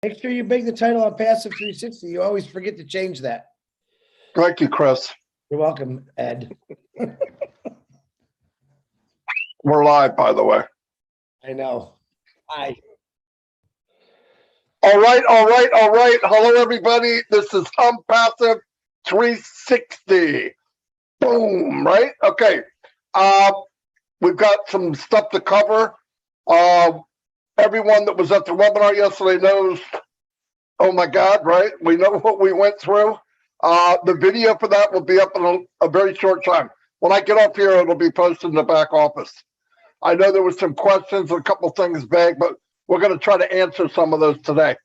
Make sure you make the title Onpassive360. You always forget to change that. Thank you, Chris. You're welcome, Ed. We're live, by the way. I know. Hi. All right. Hello, everybody. This is Onpassive360. Boom, right? Okay. We've got some stuff to cover. Everyone that was at the webinar yesterday knows, oh my God, right? We know what we went through. The video for that will be up in a very short time. When I get up here, it'll be posted in the back office. I know there was some questions, a couple things vague, but we're going to try to answer some of those today.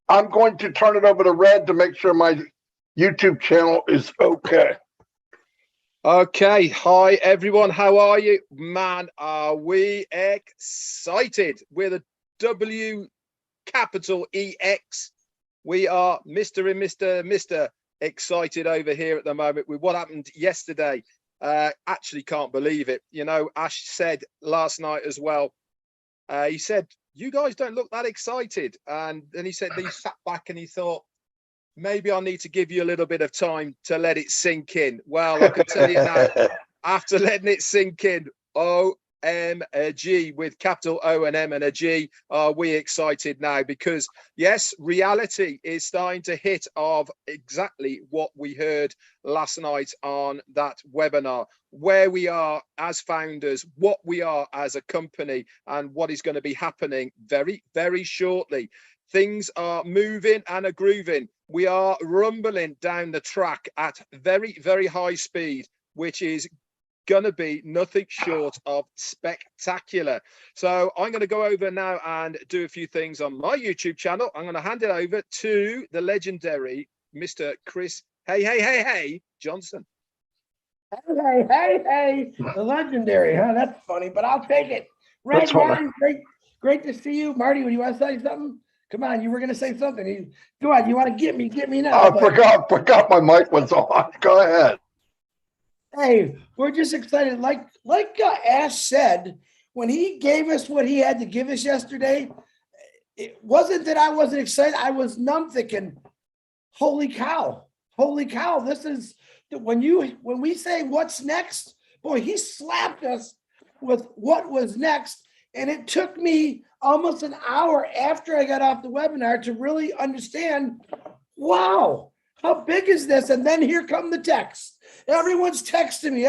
I'm going to turn it over to Red to make sure my YouTube channel is okay. Okay, hi everyone, how are you? Man, are we excited? We're the W capital EX. We are Mr. and Mr. excited over here at the moment with what happened yesterday. Actually can't believe it. You know, Ash said last night as well, he said, you guys don't look that excited. And then he said, he sat back and he thought, maybe I need to give you a little bit of time to let it sink in. Well, I can tell you now, after letting it sink in, OMG, with capital O and M and a G, are we excited now? Because yes, reality is starting to hit of exactly what we heard last night on that webinar, where we are as founders, what we are as a company, and what is going to be happening very, very shortly. Things are moving and are grooving. We are rumbling down the track at very, very high speed, which is going to be nothing short of spectacular. So I'm going to go over now and do a few things on my YouTube channel. I'm going to hand it over to the legendary Mr. Chris Hey Johnson. Hey, the legendary, huh? That's funny, but I'll take it. Red, Marty, great to see you. Marty, would you want to say something? Come on, you were going to say something. Go on, you want to get me now. I forgot my mic was on. Go ahead. Hey, we're just excited. Like Ash said, when he gave us what he had to give us yesterday, it wasn't that I wasn't excited. I was numb thinking, holy cow, this is, when we say what's next, boy, he slapped us with what was next. And it took me almost an hour after I got off the webinar to really understand, wow, how big is this? And then here come the texts. Everyone's texting me.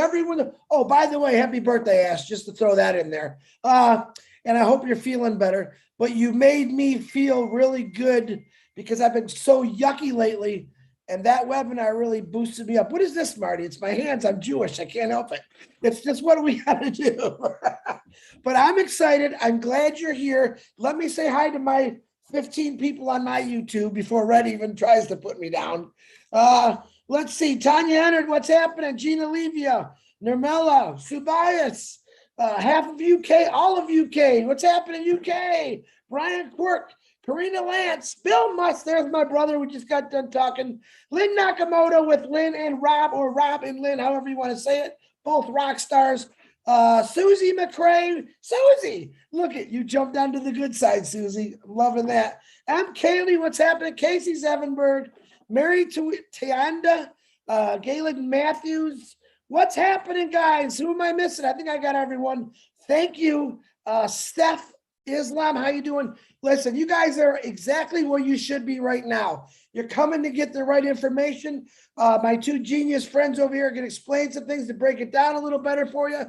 Oh, by the way, happy birthday, Ash, just to throw that in there. And I hope you're feeling better. But you made me feel really good because I've been so yucky lately. And that webinar really boosted me up. What is this, Marty? It's my hands. I'm Jewish. I can't help it. It's just what we got to do. But I'm excited. I'm glad you're here. Let me say hi to my 15 people on my YouTube before Red even tries to put me down. Let's see. Tanya Ennard, what's happening? Gina Levia, Nirmela, Subias, half of UK, all of UK. What's happening, UK? Brian Quirk, Karina Lance, Bill Musk, there's my brother. We just got done talking. Lynn Nakamoto with Lynn and Rob, or Rob and Lynn, however you want to say it. Both rock stars. Susie McCrae. Susie, look at you, jumped onto the good side, Susie. I'm loving that. I'm Kaylee. What's happening? Casey Zevenberg, Mary Tianda, Galen Matthews. What's happening, guys? Who am I missing? I think I got everyone. Thank you. Steph Islam, how you doing? Listen, you guys are exactly where you should be right now. You're coming to get the right information. My two genius friends over here are going to explain some things to break it down a little better for you.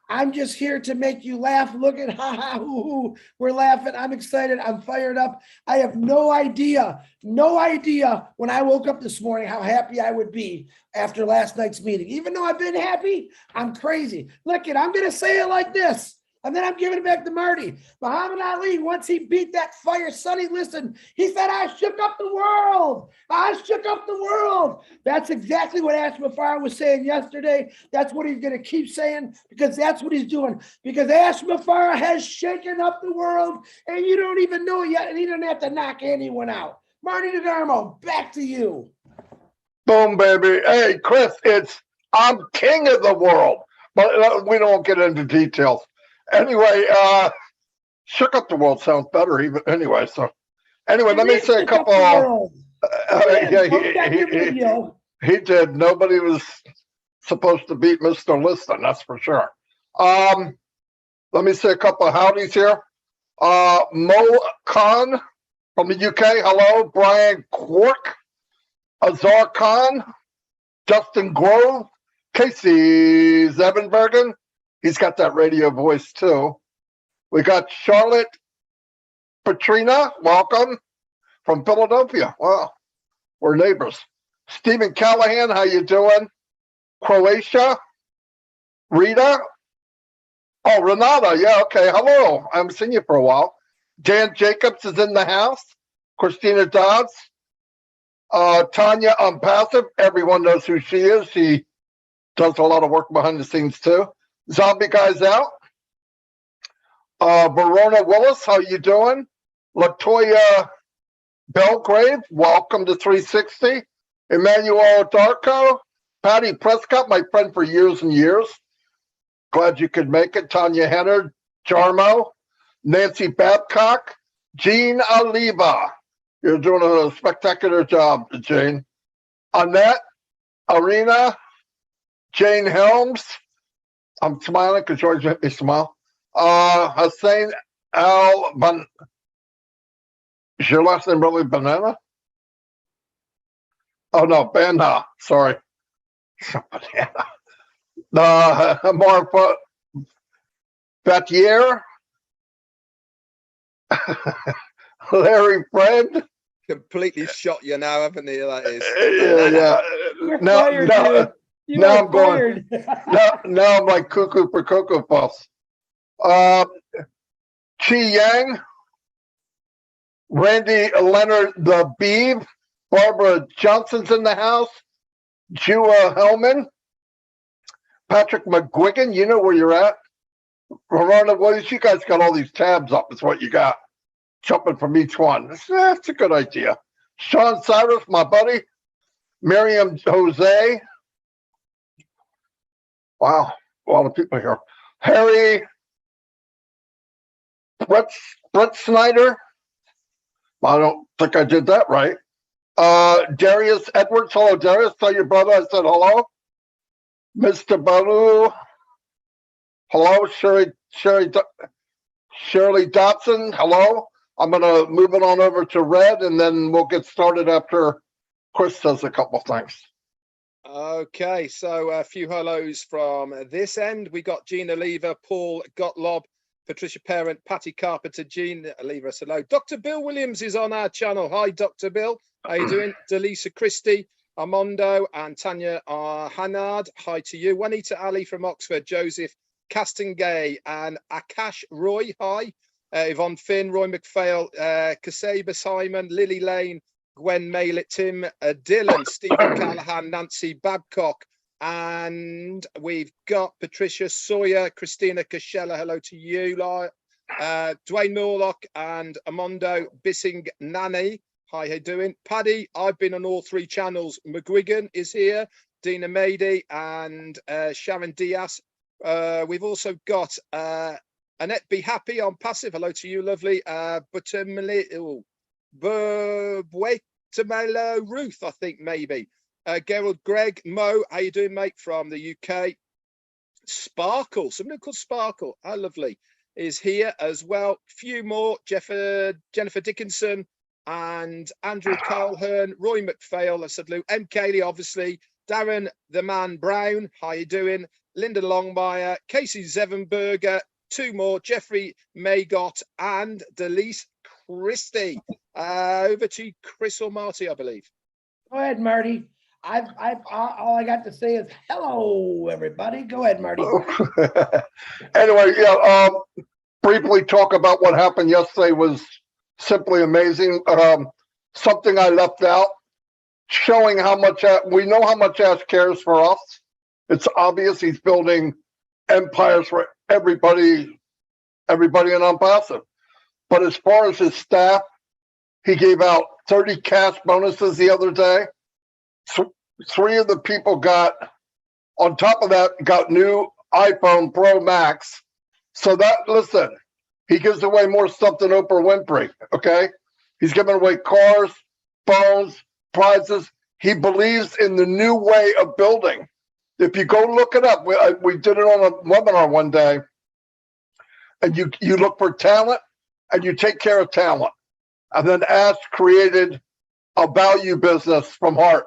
I'm just here to make you laugh. Look at we're laughing. I'm excited. I'm fired up. I have no idea when I woke up this morning how happy I would be after last night's meeting. Even though I've been happy, I'm crazy. Look, I'm going to say it like this. And then I'm giving it back to Marty. Muhammad Ali, once he beat that fire, Sonny, listen, he said, I shook up the world. I shook up the world. That's exactly what Ashmufareh was saying yesterday. That's what he's going to keep saying because that's what he's doing. Because Ashmufareh has shaken up the world and you don't even know it yet and he doesn't have to knock anyone out. Marty DeGarmo, back to you. Boom, baby. Hey, Chris, I'm king of the world. But we don't get into details. Anyway, shook up the world sounds better even anyway. So Anyway, let me say a couple. Yeah, he did. Nobody was supposed to beat Mr. Liston, that's for sure. Let me say a couple of howdies here. Mo Khan from the UK, hello. Brian Quark, Azar Khan, Justin Grove, Casey Zevenbergen. He's got that radio voice too. We got Charlotte Patrina, welcome from Philadelphia. Wow, we're neighbors. Stephen Callahan, how you doing? Croatia, Rita. Oh, Renata, yeah, okay. Hello, I haven't seen you for a while. Dan Jacobs is in the house. Christina Dodds. Tanya Onpassive, everyone knows who she is. She does a lot of work behind the scenes too. Zombie Guy's out. Verona Willis, how you doing? Latoya Belgrave, welcome to 360. Emmanuel Darko, Patty Prescott, my friend for years and years. Glad you could make it. Tanya Henner, Jarmo, Nancy Babcock, Jean Oliva. You're doing a spectacular job, Jane. Annette, Arena, Jane Helms. I'm smiling because George made me smile. Hussein Al Ban. Is your last name really Banana? Oh no, Banna. Sorry. Banana. Marfa Batier. Larry Friend. Completely shot you now, haven't he? That is. You're Now, fired, now, dude. You now are I'm going. fired. Now I'm like cuckoo for Cocoa Puffs. Chi Yang, Randy Leonard the Beeb, Barbara Johnson's in the house, Jua Hellman, Patrick McGuigan, you know where you're at. Verona Williams, you guys got all these tabs up, is what you got. Jumping from each one. That's a good idea. Sean Cyrus, my buddy. Miriam Jose. Wow, a lot of people here. Harry Brett Snyder. I don't think I did that right. Darius Edwards. Hello, Darius. Tell your brother I said hello. Mr. Balu. Hello, Shirley Dotson. Hello. I'm going to move it on over to Red, and then we'll get started after Chris says a couple things. Okay, so a few hellos from this end. We got Gina Lever, Paul Gottlob, Patricia Parent, Patty Carpenter, Jean Lever, hello. Dr. Bill Williams is on our channel. Hi, Dr. Bill. How you doing? Delisa Christie, Armando, and Tanya Hannard. Hi to you. Juanita Ali from Oxford, Joseph Castengay, and Akash Roy. Hi. Yvonne Finn, Roy McPhail, Kaseba Simon, Lily Lane, Gwen Maylet, Tim Dillon, Stephen Callahan, Nancy Babcock, and we've got Patricia Sawyer, Christina Cashella, hello to you, Dwayne Norlock, and Amondo Bissing Nani. Hi, how you doing? Paddy, I've been on all three channels. McGuigan is here, Dina Mady, and Sharon Diaz. We've also got Annette Be Happy on Passive. Hello to you, lovely. Buetamelo Ruth, I think maybe. Gerald Greg Mo, how you doing, mate? From the UK. Sparkle, somebody called Sparkle. How lovely, is here as well. Few more. Jennifer Dickinson and Andrew Colehern, Roy McPhail. I said Lou. M. Cayley, obviously. Darren the Man Brown. How you doing? Linda Longmire, Casey Zevenberger. Two more, Jeffrey Maygott and Delise Christie. Over to Chris or Marty, I believe. Go ahead, Marty. All I got to say is hello, everybody. Go ahead, Marty. Anyway, yeah. Briefly talk about what happened yesterday was simply amazing. Something I left out, showing how much we know how much Ash cares for us. It's obvious he's building empires for everybody in Onpassive. But as far as his staff, he gave out 30 cash bonuses the other day. Three of the people got, on top of that, got new iPhone Pro Max. So that, listen, he gives away more stuff than Oprah Winfrey, okay? He's giving away cars, phones, prizes. He believes in the new way of building. If you go look it up, we did it on a webinar one day, and you look for talent and you take care of talent. And then Ash created a value business from heart.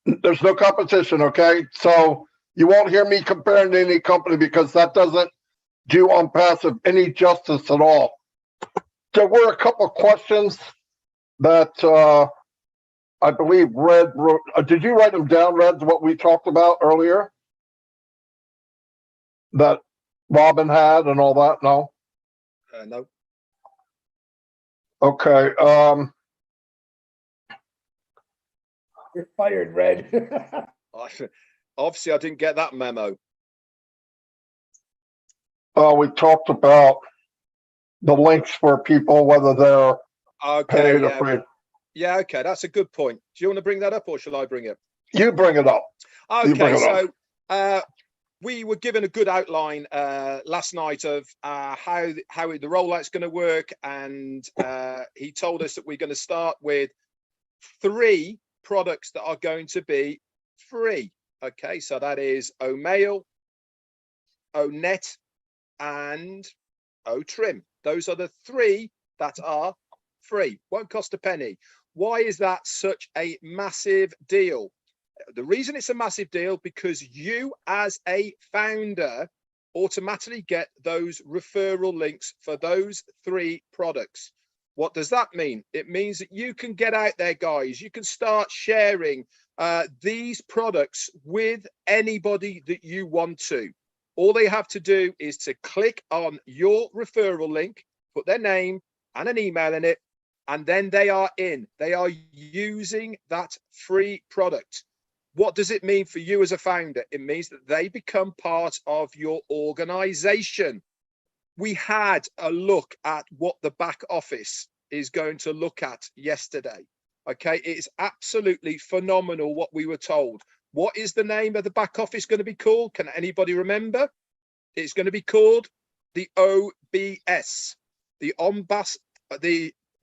There's no competition, okay? So you won't hear me comparing to any company because that doesn't do Onpassive any justice at all. There were a couple of questions that I believe Red wrote. Did you write them down, Red, what we talked about earlier? That Robin had and all that? No? No. Okay. You're fired, Red. Obviously, I didn't get that memo. We talked about the links for people, whether they're Okay, paid or free. Yeah, okay, that's a good point. Do you want to bring that up, or shall I bring it? You bring it up. Okay, so we were given a good outline last night of how the rollout's going to work, and he told us that we're going to start with 3 products that are going to be free. Okay, so that is O'Mail, O'Net, and O'Trim. Those are the 3 that are free. Won't cost a penny. Why is that such a massive deal? The reason it's a massive deal because you as a founder automatically get those referral links for those 3 products. What does that mean? It means that you can get out there, guys. You can start sharing these products with anybody that you want to. All they have to do is to click on your referral link, put their name and an email in it, and then they are in. They are using that free product. What does it mean for you as a founder? It means that they become part of your organization. We had a look at what the back office is going to look at yesterday. Okay, it's absolutely phenomenal what we were told. What is the name of the back office going to be called? Can anybody remember? It's going to be called the OBS, the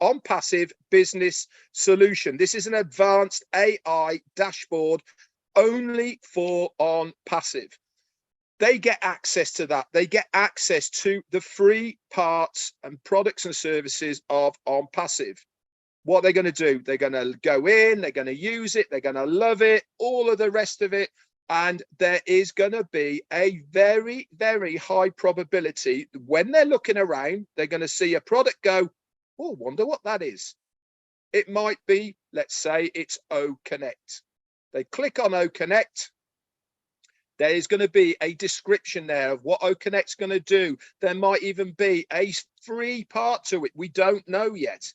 Onpassive Business Solution. This is an advanced AI dashboard only for Onpassive. They get access to that. They get access to the free parts and products and services of Onpassive. What they're going to do, they're going to go in, they're going to use it, they're going to love it, all of the rest of it. And there is going to be a very, very high probability when they're looking around, they're going to see a product go, oh, wonder what that is. It might be, let's say it's OConnect. They click on OConnect. There is going to be a description there of what OConnect's going to do. There might even be a free part to it. We don't know yet.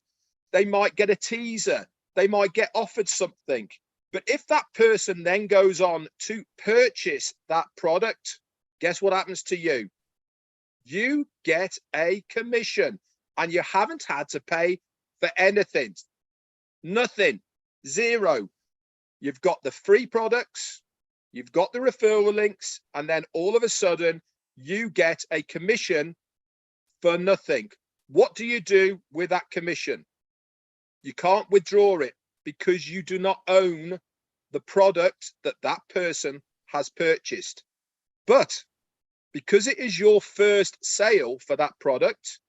They might get a teaser. They might get offered something. But if that person then goes on to purchase that product, guess what happens to you? You get a commission and you haven't had to pay for anything. Nothing. Zero. You've got the free products. You've got the referral links, and then all of a sudden you get a commission for nothing. What do you do with that commission? You can't withdraw it because you do not own the product that that person has purchased. But because it is your first sale for that product,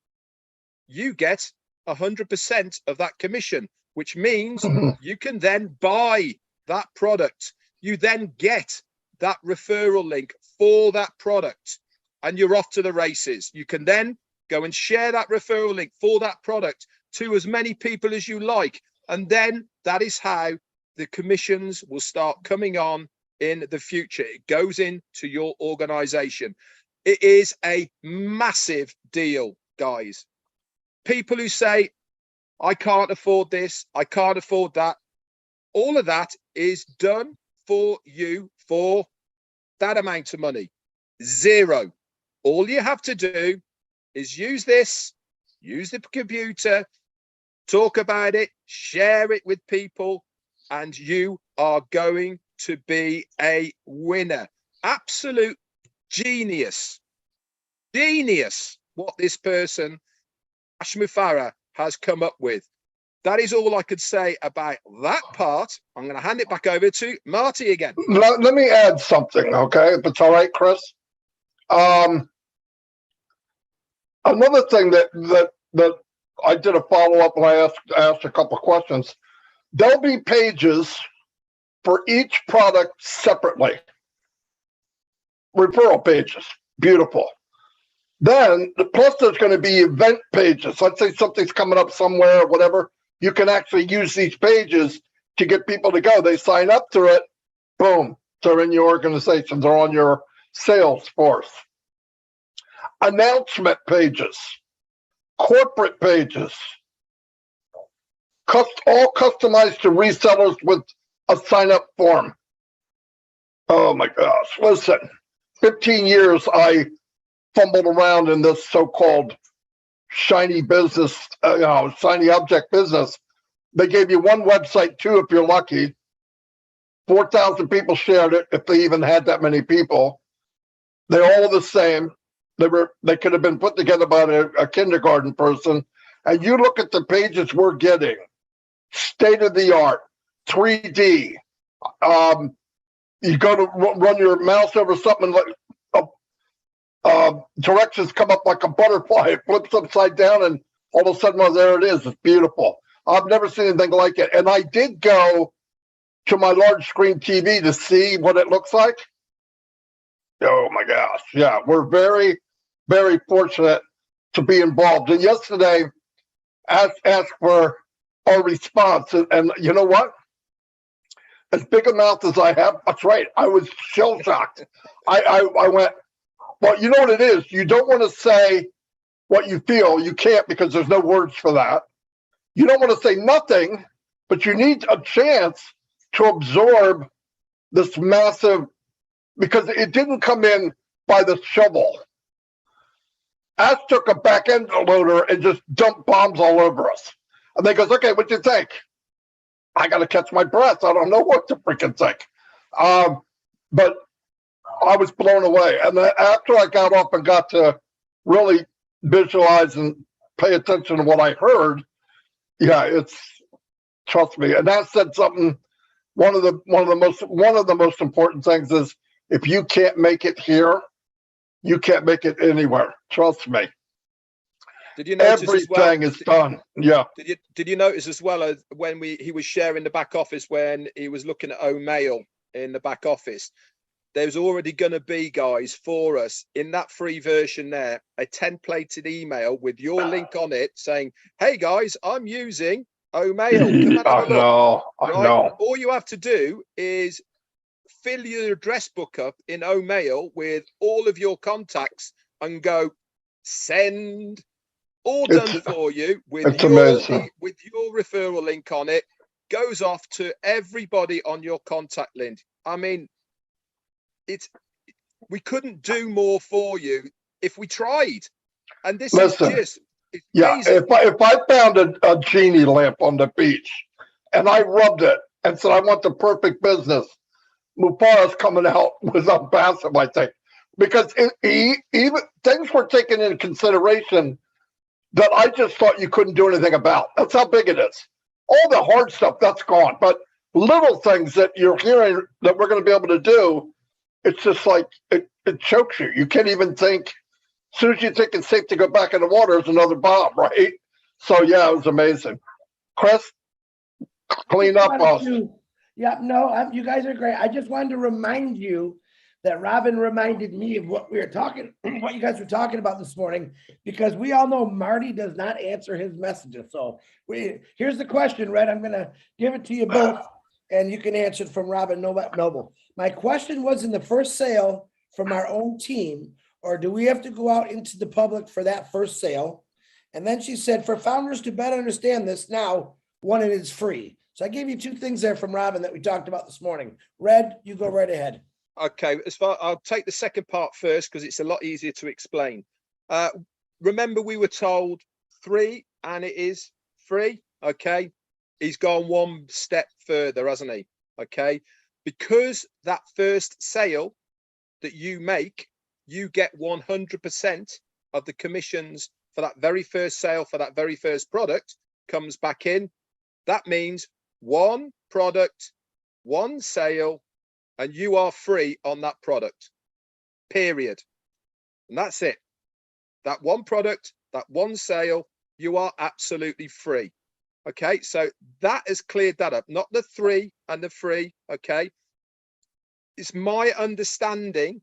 you get 100% of that commission, which means you can then buy that product. You then get that referral link for that product and you're off to the races. You can then go and share that referral link for that product to as many people as you like. And then that is how the commissions will start coming on in the future. It goes into your organization. It is a massive deal, guys. People who say, I can't afford this, I can't afford that. All of that is done for you for that amount of money. Zero. All you have to do is use this, use the computer, talk about it, share it with people, and you are going to be a winner. Absolute genius. Genius what this person, Ashmufareh, has come up with. That is all I could say about that part. I'm going to hand it back over to Marty again. Let me add something, okay? If it's all right, Chris. Another thing that I did a follow-up when I asked a couple of questions. There'll be pages for each product separately. Referral pages, beautiful. Then, plus there's going to be event pages. Let's say something's coming up somewhere or whatever. You can actually use these pages to get people to go. They sign up to it, boom, they're in your organization. They're on your sales force. Announcement pages, corporate pages, all customized to resellers with a sign-up form. Oh my gosh, listen, 15 years I fumbled around in this so-called shiny business, shiny object business. They gave you one website too, if you're lucky. 4,000 people shared it, if they even had that many people. They're all the same. They could have been put together by a kindergarten person. And you look at the pages we're getting, state of the art, 3D. You go to run your mouse over something like directions come up like a butterfly. It flips upside down, and all of a sudden, well, there it is. It's beautiful. I've never seen anything like it. And I did go to my large screen TV to see what it looks like. Oh my gosh. Yeah, we're very, very fortunate to be involved. And yesterday, asked for our response. And you know what? As big a mouth as I have, that's right. I was shell shocked. I went, well, you know what it is? You don't want to say what you feel. You can't, because there's no words for that. You don't want to say nothing, but you need a chance to absorb this massive, because it didn't come in by the shovel. Ash took a back end loader and just dumped bombs all over us. And they goes, okay, what do you think? I got to catch my breath. I don't know what to freaking think. But I was blown away. And then after I got off and got to really visualize and pay attention to what I heard, yeah, trust me. And that said something. One of the most important things is, if you can't make it here, you can't make it anywhere. Trust me. Did you notice everything is done? Yeah. Did you notice as well when he was sharing the back office, when he was looking at Mail in the back office? There's already going to be, guys, for us in that free version there, a templated email with your link on it saying, "Hey guys, I'm using Mail. Come and have a look." I know. All you have to do is fill your address book up in Mail with all of your contacts and go send. All done for you with your referral link on it. Goes off to everybody on your contact list. I mean, we couldn't do more for you if we tried. And this is just amazing. If I found a genie lamp on the beach and I rubbed it and said I want the perfect business, Mufareh's coming out with Onpassive, I think, because even things were taken into consideration that I just thought you couldn't do anything about. That's how big it is. All the hard stuff, that's gone. But little things that you're hearing that we're going to be able to do, it's just like it chokes you. You can't even think. As soon as you think it's safe to go back in the water, there's another bomb, right? So yeah, it was amazing. Chris, clean up us. Yeah, no, you guys are great. I just wanted to remind you that Robin reminded me of what we were talking, what you guys were talking about this morning, because we all know Marty does not answer his messages. So here's the question, Red. I'm going to give it to you both, and you can answer it from Robin Noble. My question was, in the first sale from our own team, or do we have to go out into the public for that first sale? And then she said, for founders to better understand this now, one, it is free. So I gave you two things there from Robin that we talked about this morning. Red, you go right ahead. Okay, I'll take the second part first because it's a lot easier to explain. Remember, we were told 3 and it is free. Okay, he's gone one step further, hasn't he? Okay, because that first sale that you make, you get 100% of the commissions for that very first sale, for that very first product comes back in, that means one product, one sale, and you are free on that product, period. And that's it. That one product, that one sale, you are absolutely free. Okay, so that has cleared that up, not the 3 and the free. Okay, it's my understanding,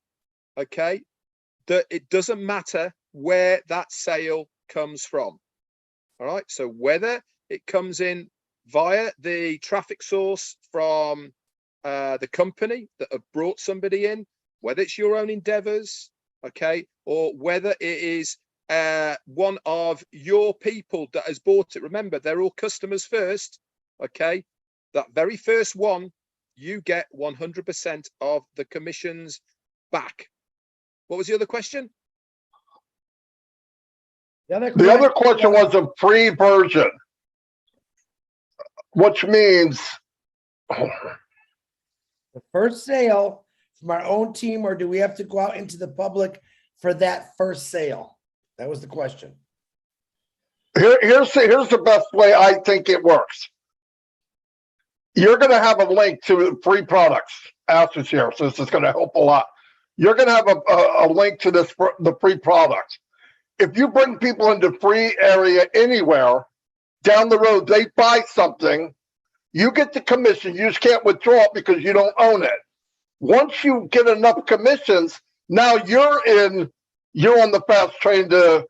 okay, that it doesn't matter where that sale comes from. All right, so whether it comes in via the traffic source from the company that have brought somebody in, whether it's your own endeavors, okay, or whether it is one of your people that has bought it. Remember, they're all customers first, okay? That very first one, you get 100% of the commissions back. What was the other question? The other question was a free version, which means the first sale from our own team, or do we have to go out into the public for that first sale? That was the question. Here's the best way I think it works. You're going to have a link to free products. Ash is here, so this is going to help a lot. You're going to have a link to the free products. If you bring people into free area anywhere, down the road, they buy something, you get the commission. You just can't withdraw it because you don't own it. Once you get enough commissions, now you're on the fast train to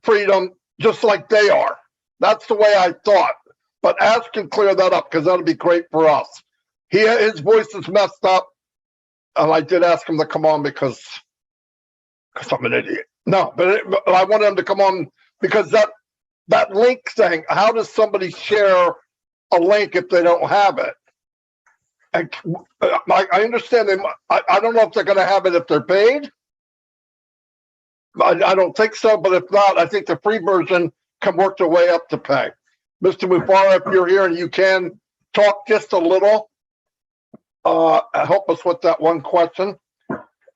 freedom, just like they are. That's the way I thought. But Ash can clear that up because that'll be great for us. His voice is messed up, and I did ask him to come on because I'm an idiot. No, but I wanted him to come on because that link thing. How does somebody share a link if they don't have it? And I understand them. I don't know if they're going to have it if they're paid. I don't think so, but if not, I think the free version can work their way up to pay. Mr. Mufareh, if you're here and you can talk just a little, help us with that one question.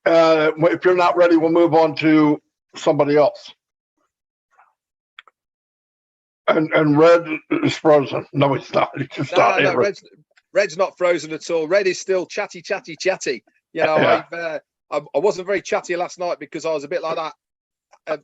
If you're not ready, we'll move on to somebody else. And Red is frozen. No, he's not. He's just not here. Red's not frozen at all. Red is still chatty. You know, yeah. I wasn't very chatty last night because I was a bit like that.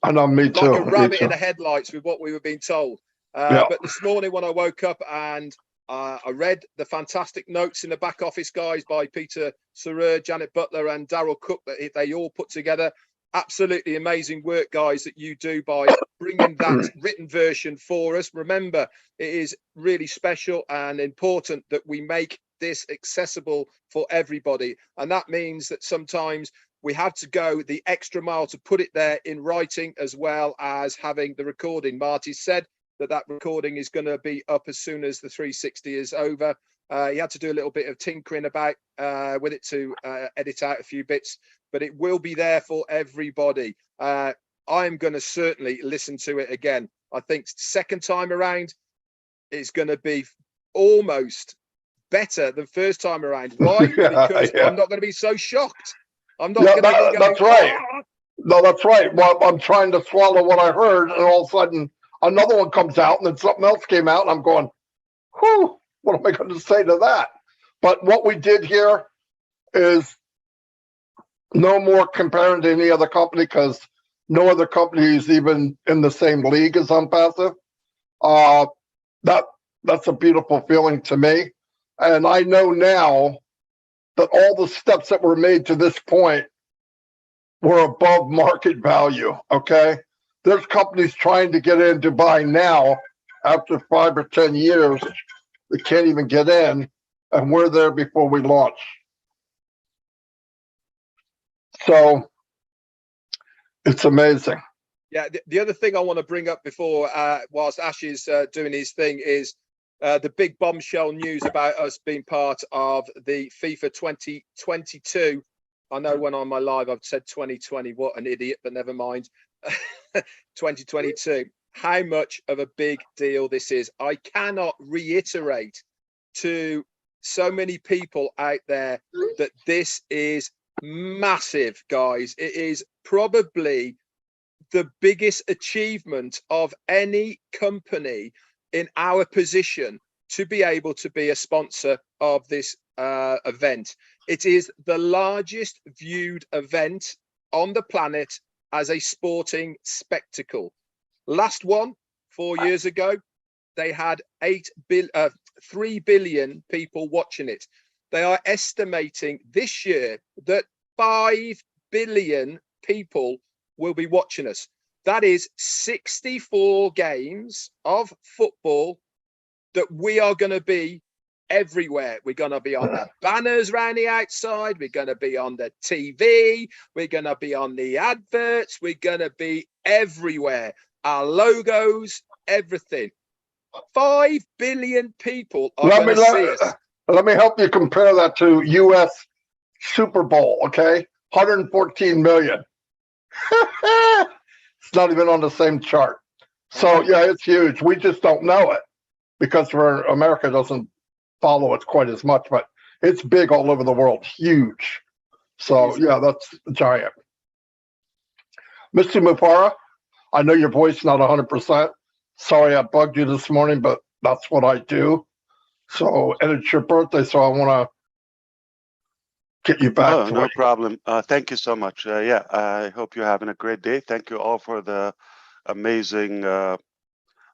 I know, me too. Like a rabbit in the headlights with what we were being told. But this morning when I woke up and I read the fantastic notes in the back office, guys, by Peter Sarer, Janet Butler and Daryl Cook, that they all put together. Absolutely amazing work, guys, that you do by bringing that written version for us. Remember, it is really special and important that we make this accessible for everybody. And that means that sometimes we have to go the extra mile to put it there in writing, as well as having the recording. Marty said that recording is going to be up as soon as the 360 is over. He had to do a little bit of tinkering about with it to edit out a few bits, but it will be there for everybody. I'm going to certainly listen to it again. I think second time around, it's going to be almost better than first time around. Why? Because I'm not going to be so shocked. I'm not going to be going, that's right. Ah! No, that's right. Well, I'm trying to swallow what I heard, and all of a sudden another one comes out, and then something else came out, and I'm going, whew, what am I going to say to that? But what we did here is no more comparing to any other company, because no other company is even in the same league as Onpassive. That's a beautiful feeling to me. And I know now that all the steps that were made to this point were above market value, okay? There's companies trying to get in to buy now after 5 or 10 years. They can't even get in, and we're there before we launch. So it's amazing. Yeah, the other thing I want to bring up before, whilst Ash is doing his thing, is the big bombshell news about us being part of the FIFA 2022. I know when on my live I've said 2020, what an idiot, but never mind. 2022. How much of a big deal this is. I cannot reiterate to so many people out there that this is massive, guys. It is probably the biggest achievement of any company in our position to be able to be a sponsor of this event. It is the largest viewed event on the planet as a sporting spectacle. Last one, 4 years ago, they had 3 billion people watching it. They are estimating this year that 5 billion people will be watching us. That is 64 games of football that we are going to be everywhere. We're going to be on the banners around the outside. We're going to be on the TV. We're going to be on the adverts. We're going to be everywhere. Our logos, everything. 5 billion people are going to see us. Let me help you compare that to U.S. Super Bowl, okay? 114 million. It's not even on the same chart. So yeah, it's huge. We just don't know it because America doesn't follow it quite as much, but it's big all over the world, huge. So yeah, that's giant. Mr. Mufara, I know your voice not 100%. Sorry I bugged you this morning, but that's what I do. So, and it's your birthday, so I want to get you back. Oh, no problem. Thank you so much. Yeah, I hope you're having a great day. Thank you all for the amazing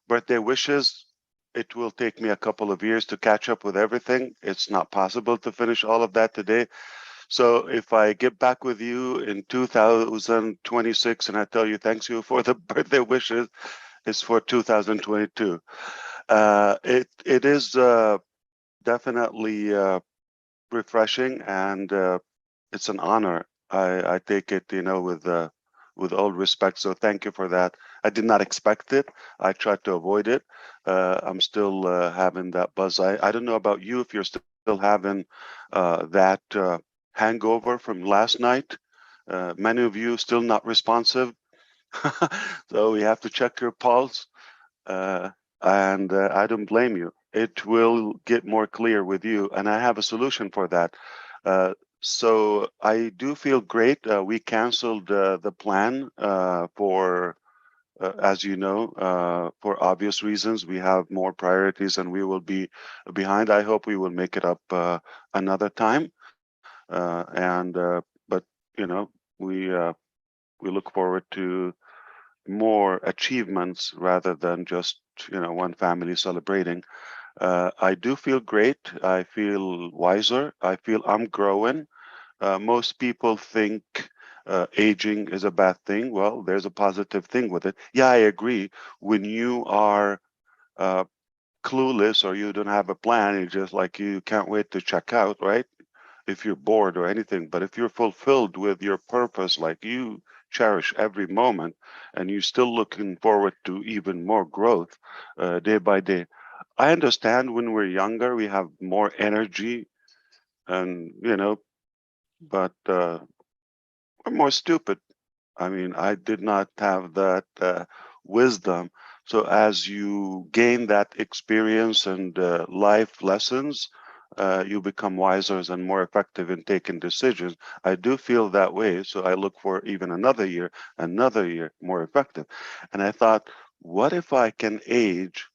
birthday wishes. It will take me a couple of years to catch up with everything. It's not possible to finish all of that today. So if I get back with you in 2026 and I tell you thanks you for the birthday wishes, it's for 2022. It is definitely refreshing, and it's an honor. I take it, with all respect. So thank you for that. I did not expect it. I tried to avoid it. I'm still having that buzz. I don't know about you, if you're still having that hangover from last night. Many of you still not responsive. So we have to check your pulse. And I don't blame you. It will get more clear with you, and I have a solution for that. So I do feel great. We canceled the plan for, as you know, for obvious reasons. We have more priorities, and we will be behind. I hope we will make it up another time. But we look forward to more achievements rather than just one family celebrating. I do feel great. I feel wiser. I feel I'm growing. Most people think aging is a bad thing. Well, there's a positive thing with it. Yeah, I agree. When you are clueless or you don't have a plan, you're just like you can't wait to check out, right? If you're bored or anything. But if you're fulfilled with your purpose, like you cherish every moment, and you're still looking forward to even more growth day by day. I understand when we're younger, we have more energy, and but we're more stupid. I mean, I did not have that wisdom. So as you gain that experience and life lessons, you become wiser and more effective in taking decisions. I do feel that way. So I look for even another year more effective. And I thought, what if I can age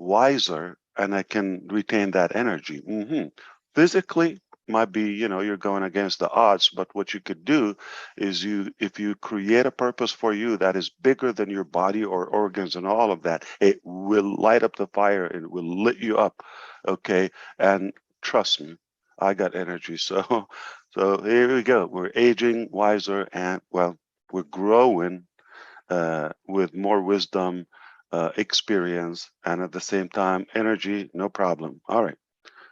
wiser and I can retain that energy? Physically, might be, you're going against the odds, but what you could do is if you create a purpose for you that is bigger than your body or organs and all of that, it will light up the fire and it will lit you up. Okay. And trust me, I got energy. So here we go. We're aging wiser, and well, we're growing with more wisdom, experience, and at the same time, energy, no problem. All right.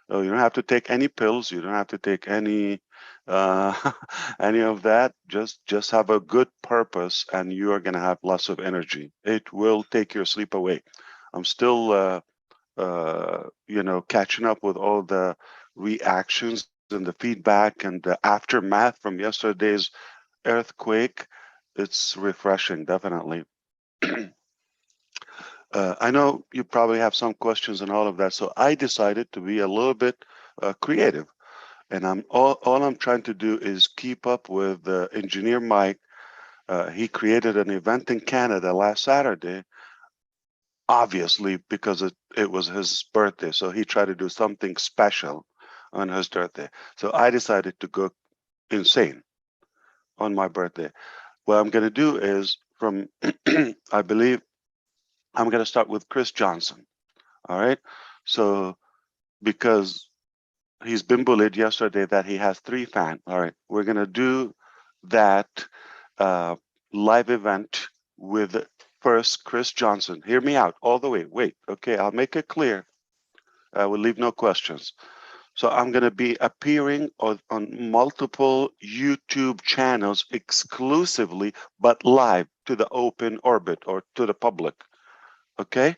So you don't have to take any pills. You don't have to take any any of that. Just have a good purpose, and you are going to have lots of energy. It will take your sleep away. I'm still, catching up with all the reactions and the feedback and the aftermath from yesterday's earthquake. It's refreshing, definitely. I know you probably have some questions and all of that, so I decided to be a little bit creative, and all I'm trying to do is keep up with Engineer Mike He created an event in Canada last Saturday, obviously because it was his birthday. So he tried to do something special on his birthday. So I decided to go insane on my birthday. What I'm going to do is from, I believe I'm going to start with Chris Johnson. All right. So because he's been bullied yesterday that he has 3 fans. All right. We're going to do that uh, live event with first Chris Johnson. Hear me out all the way. Wait. Okay. I'll make it clear. I will leave no questions. So I'm going to be appearing on multiple YouTube channels exclusively, but live to the open orbit or to the public. Okay.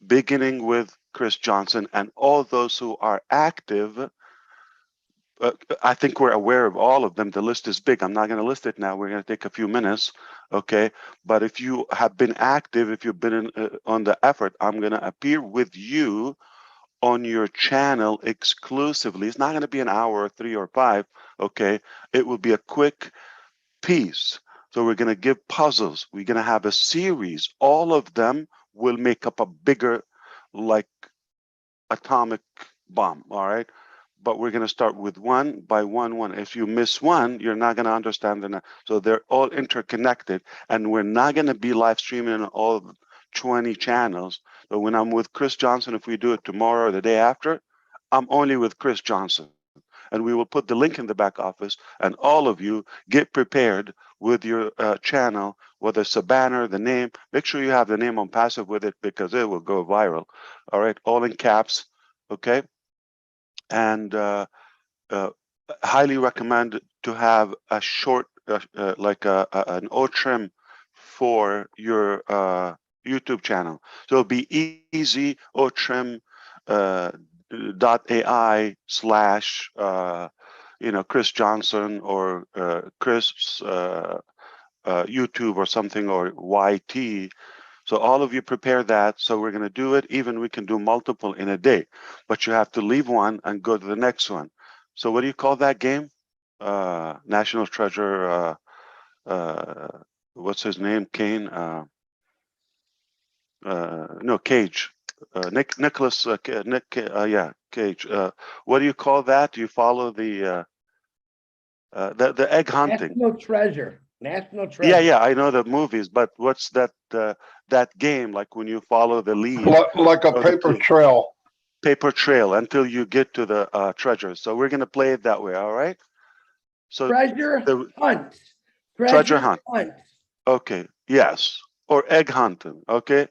Beginning with Chris Johnson and all those who are active. I think we're aware of all of them. The list is big. I'm not going to list it now. We're going to take a few minutes. Okay. But if you have been active, if you've been on the effort, I'm going to appear with you on your channel exclusively. It's not going to be an hour or 3 or 5. Okay. It will be a quick piece. So we're going to give puzzles. We're going to have a series. All of them will make up a bigger, like, atomic bomb. All right. But we're going to start with one by one. If you miss one, you're not going to understand the next. So they're all interconnected, and we're not going to be live streaming on all 20 channels. But when I'm with Chris Johnson, if we do it tomorrow or the day after, I'm only with Chris Johnson. And we will put the link in the back office, and all of you get prepared with your channel, whether it's a banner, the name. Make sure you have the name Onpassive with it because it will go viral. All right, all in caps. Okay. And highly recommend to have a short, like an O trim for your YouTube channel. So it'll be easy otrim .ai slash Chris Johnson or Chris YouTube or something, or YT. So all of you prepare that. So we're going to do it. Even we can do multiple in a day, but you have to leave one and go to the next one. So what do you call that game? National Treasure. What's his name? Kane. No, Cage. Nicholas. Nick. Yeah, Cage. What do you call that? Do you follow the egg hunting? National treasure. National Yeah, treasure. yeah, I know the movies, but what's that game like when you follow the lead Like a of the paper clue? trail. Paper trail until you get to the treasure. So we're gonna play it that way, all right? So Treasure the hunt. treasure Treasure hunt. hunt. Okay, yes, or egg hunting. Okay,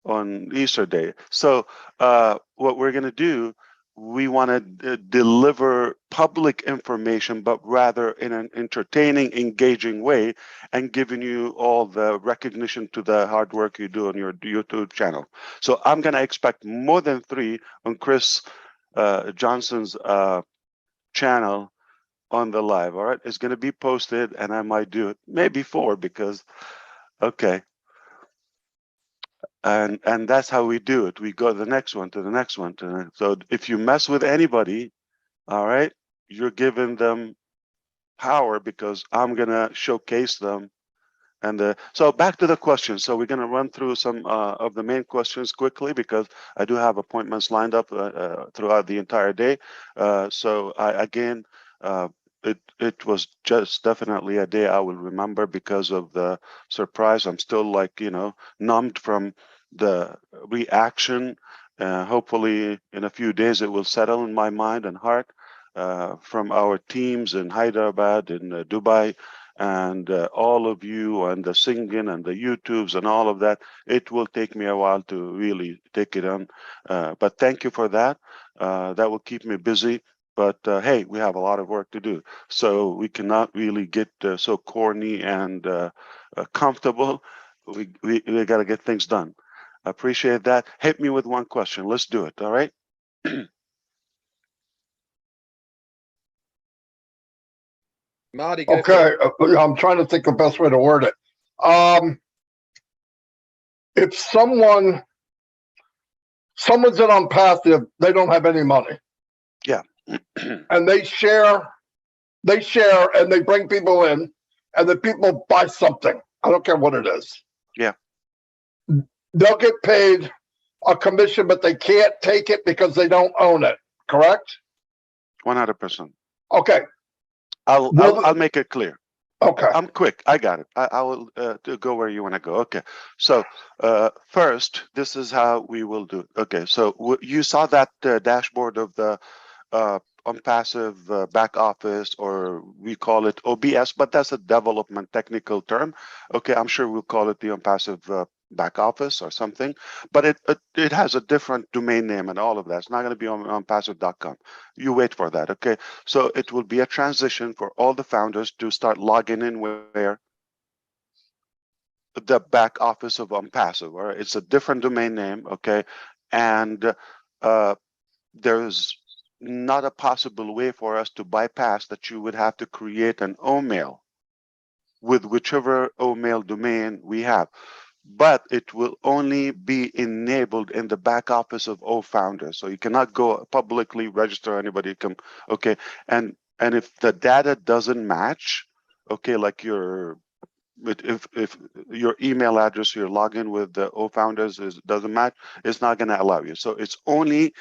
on Easter Day. So what we're going to do, we want to deliver public information, but rather in an entertaining, engaging way, and giving you all the recognition to the hard work you do on your YouTube channel. So I'm going to expect more than 3 on Chris Johnson's channel on the live. All right, it's going to be posted, and I might do it maybe 4 because okay. And that's how we do it. We go to the next one, to the next one, to the next. So if you mess with anybody, all right, you're giving them power because I'm gonna showcase them. And so back to the questions. So we're gonna run through some of the main questions quickly because I do have appointments lined up throughout the entire day. So again, it was just definitely a day I will remember because of the surprise. I'm still like numbed from the reaction. Hopefully, in a few days, it will settle in my mind and heart from our teams in Hyderabad, in Dubai, and all of you, and the singing and the YouTubes and all of that. It will take me a while to really take it on. But thank you for that. That will keep me busy. But hey, we have a lot of work to do. So we cannot really get so corny and comfortable. We got to get things done. I appreciate that. Hit me with one question. Let's do it. All right. Marty, go for Okay, it. I'm trying to think the best way to word it. If someone's in Onpassive, they don't have any money, Yeah. and they share, and they bring people in, and the people buy something, I don't care what it is. Yeah. They'll get paid a commission, but they can't take it because they don't own it. Correct? 100%. Okay. I'll make it clear. Okay. I'm quick. I got it. I will go where you want to go. Okay. So first, this is how we will do it. Okay. So you saw that dashboard of the Onpassive back office, or we call it OBS, but that's a development technical term. Okay. I'm sure we'll call it the Onpassive back office or something, but it has a different domain name and all of that. It's not going to be on onpassive.com. You wait for that. Okay. So it will be a transition for all the founders to start logging in where the back office of Onpassive, or it's a different domain name. Okay. And there's not a possible way for us to bypass that. You would have to create an OMail with whichever OMail domain we have, but it will only be enabled in the back office of all founders. So you cannot go publicly register anybody. Okay, and if the data doesn't match, okay, like if your email address, your login with the O founders doesn't match, it's not going to allow you. So it's only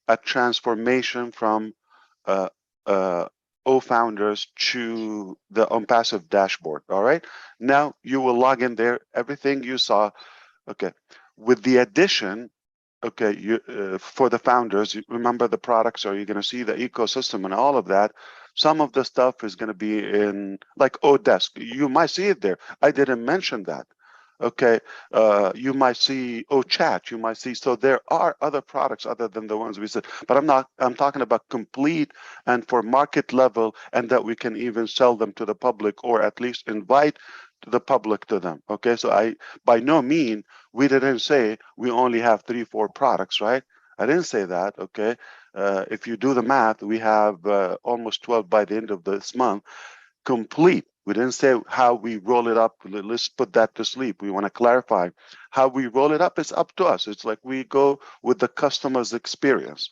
a transformation from uh, uh, O founders to the Onpassive dashboard. All right. Now you will log in there. Everything you saw. Okay. With the addition, okay, you for the founders, you remember the products, or you're going to see the ecosystem and all of that. Some of the stuff is going to be in like Odesk. You might see it there. I didn't mention that. Okay, you might see chat. You might see. So there are other products other than the ones we said. But I'm not. I'm talking about complete and for market level, and that we can even sell them to the public, or at least invite the public to them. Okay, so I by no mean we didn't say we only have 3-4 products, right? I didn't say that. Okay, if you do the math, we have almost 12 by the end of this month. Complete. We didn't say how we roll it up. Let's put that to sleep. We want to clarify how we roll it up. It's up to us. It's like we go with the customer's experience.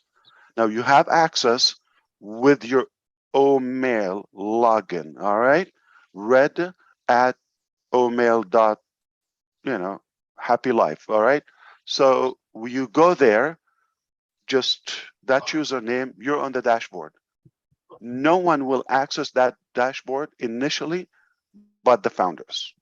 Now you have access with your OMail login. All right, red at OMail dot, happy life. All right. So you go there, just that username, you're on the dashboard. No one will access that dashboard initially but the founders.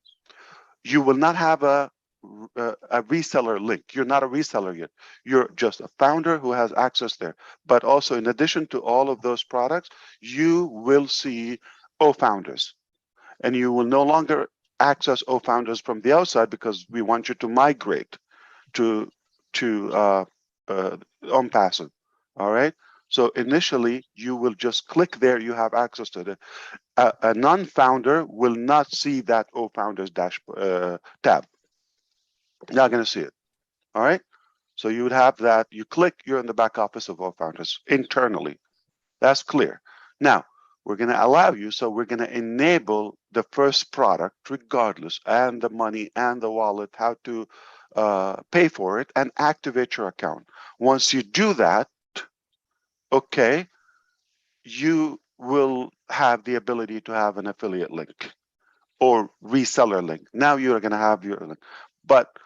You will not have a reseller link. You're not a reseller yet. You're just a founder who has access there. But also, in addition to all of those products, you will see founders, and you will no longer access founders from the outside, because we want you to migrate to Onpassive. All right. So initially, you will just click there. You have access to it. A non-founder will not see that founders tab. Not going to see it. All right. So you would have that. You click. You're in the back office of founders internally. That's clear. Now we're going to allow you. So we're going to enable the first product, regardless, and the money and the wallet, how to pay for it and activate your account. Once you do that, okay, you will have the ability to have an affiliate link or reseller link. Now you're going to have your link. But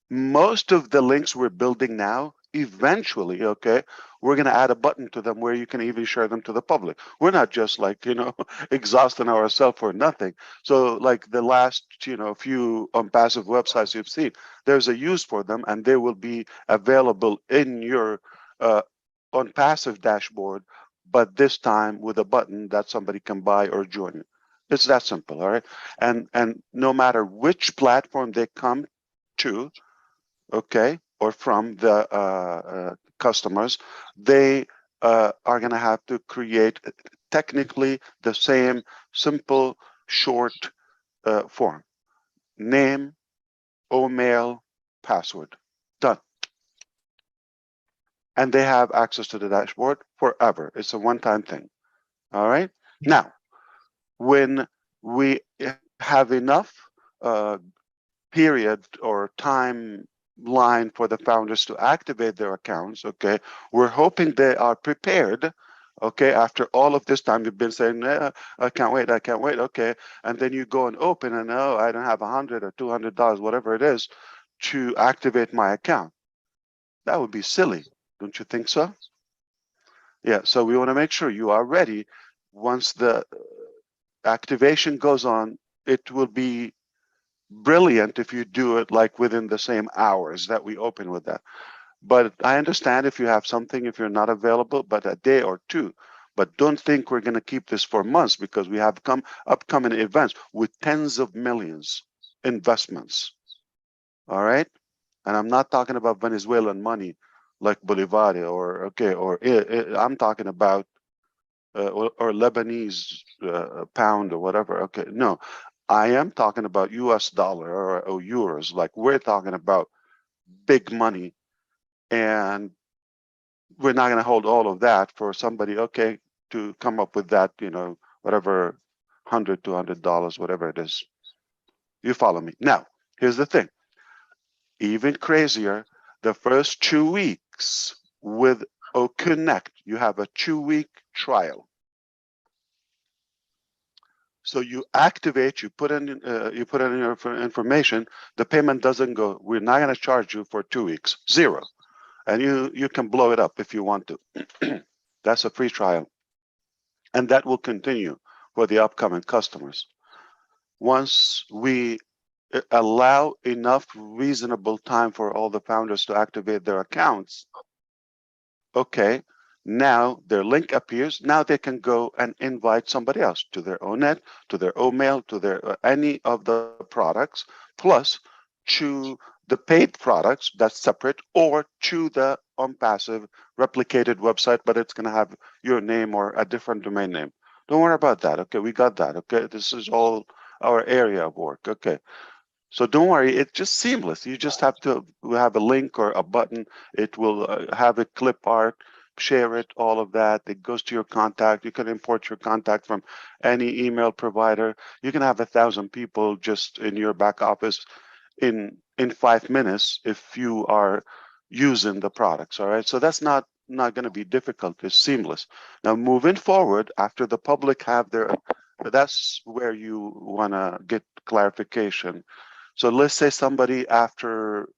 most of the links we're building now, eventually, okay, we're going to add a button to them where you can even share them to the public. We're not just like, exhausting ourselves for nothing. So like the last, few Onpassive websites you've seen, there's a use for them, and they will be available in your Onpassive dashboard, but this time with a button that somebody can buy or join. It's that simple, all right? And no matter which platform they come to, okay, or from the customers, they are going to have to create technically the same simple, short form. Name, mail, password. Done. And they have access to the dashboard forever. It's a one-time thing. All right? Now, when we have enough period or timeline for the founders to activate their accounts, okay, we're hoping they are prepared, Okay, after all of this time, you've been saying, I can't wait, I can't wait. Okay, and then you go and open, and oh, I don't have $100 or $200, whatever it is, to activate my account. That would be silly, don't you think so? Yeah, so we want to make sure you are ready. Once the activation goes on, it will be brilliant if you do it like within the same hours that we open with that. But I understand if you have something, if you're not available, but a day or two. But don't think we're going to keep this for months, because we have upcoming events with tens of millions investments. All right. And I'm not talking about Venezuelan money like Bolivar or okay, or I'm talking about or Lebanese pound or whatever. Okay, no, I am talking about U.S. dollar or euros. Like we're talking about big money, and we're not going to hold all of that for somebody. Okay, to come up with that, whatever, $100, $200, whatever it is. You follow me? Now, here's the thing. Even crazier, the first 2 weeks with OConnect, you have a 2-week trial. So you activate, you put in your information. The payment doesn't go. We're not going to charge you for 2 weeks, zero, and you can blow it up if you want to. That's a free trial, and that will continue for the upcoming customers. Once we allow enough reasonable time for all the founders to activate their accounts, okay, now their link appears. Now they can go and invite somebody else to their ONET, to their OMail, to their any of the products, plus to the paid products that's separate, or to the Onpassive replicated website, but it's going to have your name or a different domain name. Don't worry about that. Okay, we got that. Okay, this is all our area of work. Okay. So don't worry, it's just seamless. You just have to have a link or a button. It will have a clip art, share it, all of that. It goes to your contact. You can import your contact from any email provider. You can have 1,000 people just in your back office in 5 minutes if you are using the products. All right. So that's not going to be difficult. It's seamless. Now moving forward, after the public have their, that's where you want to get clarification. So let's say somebody, after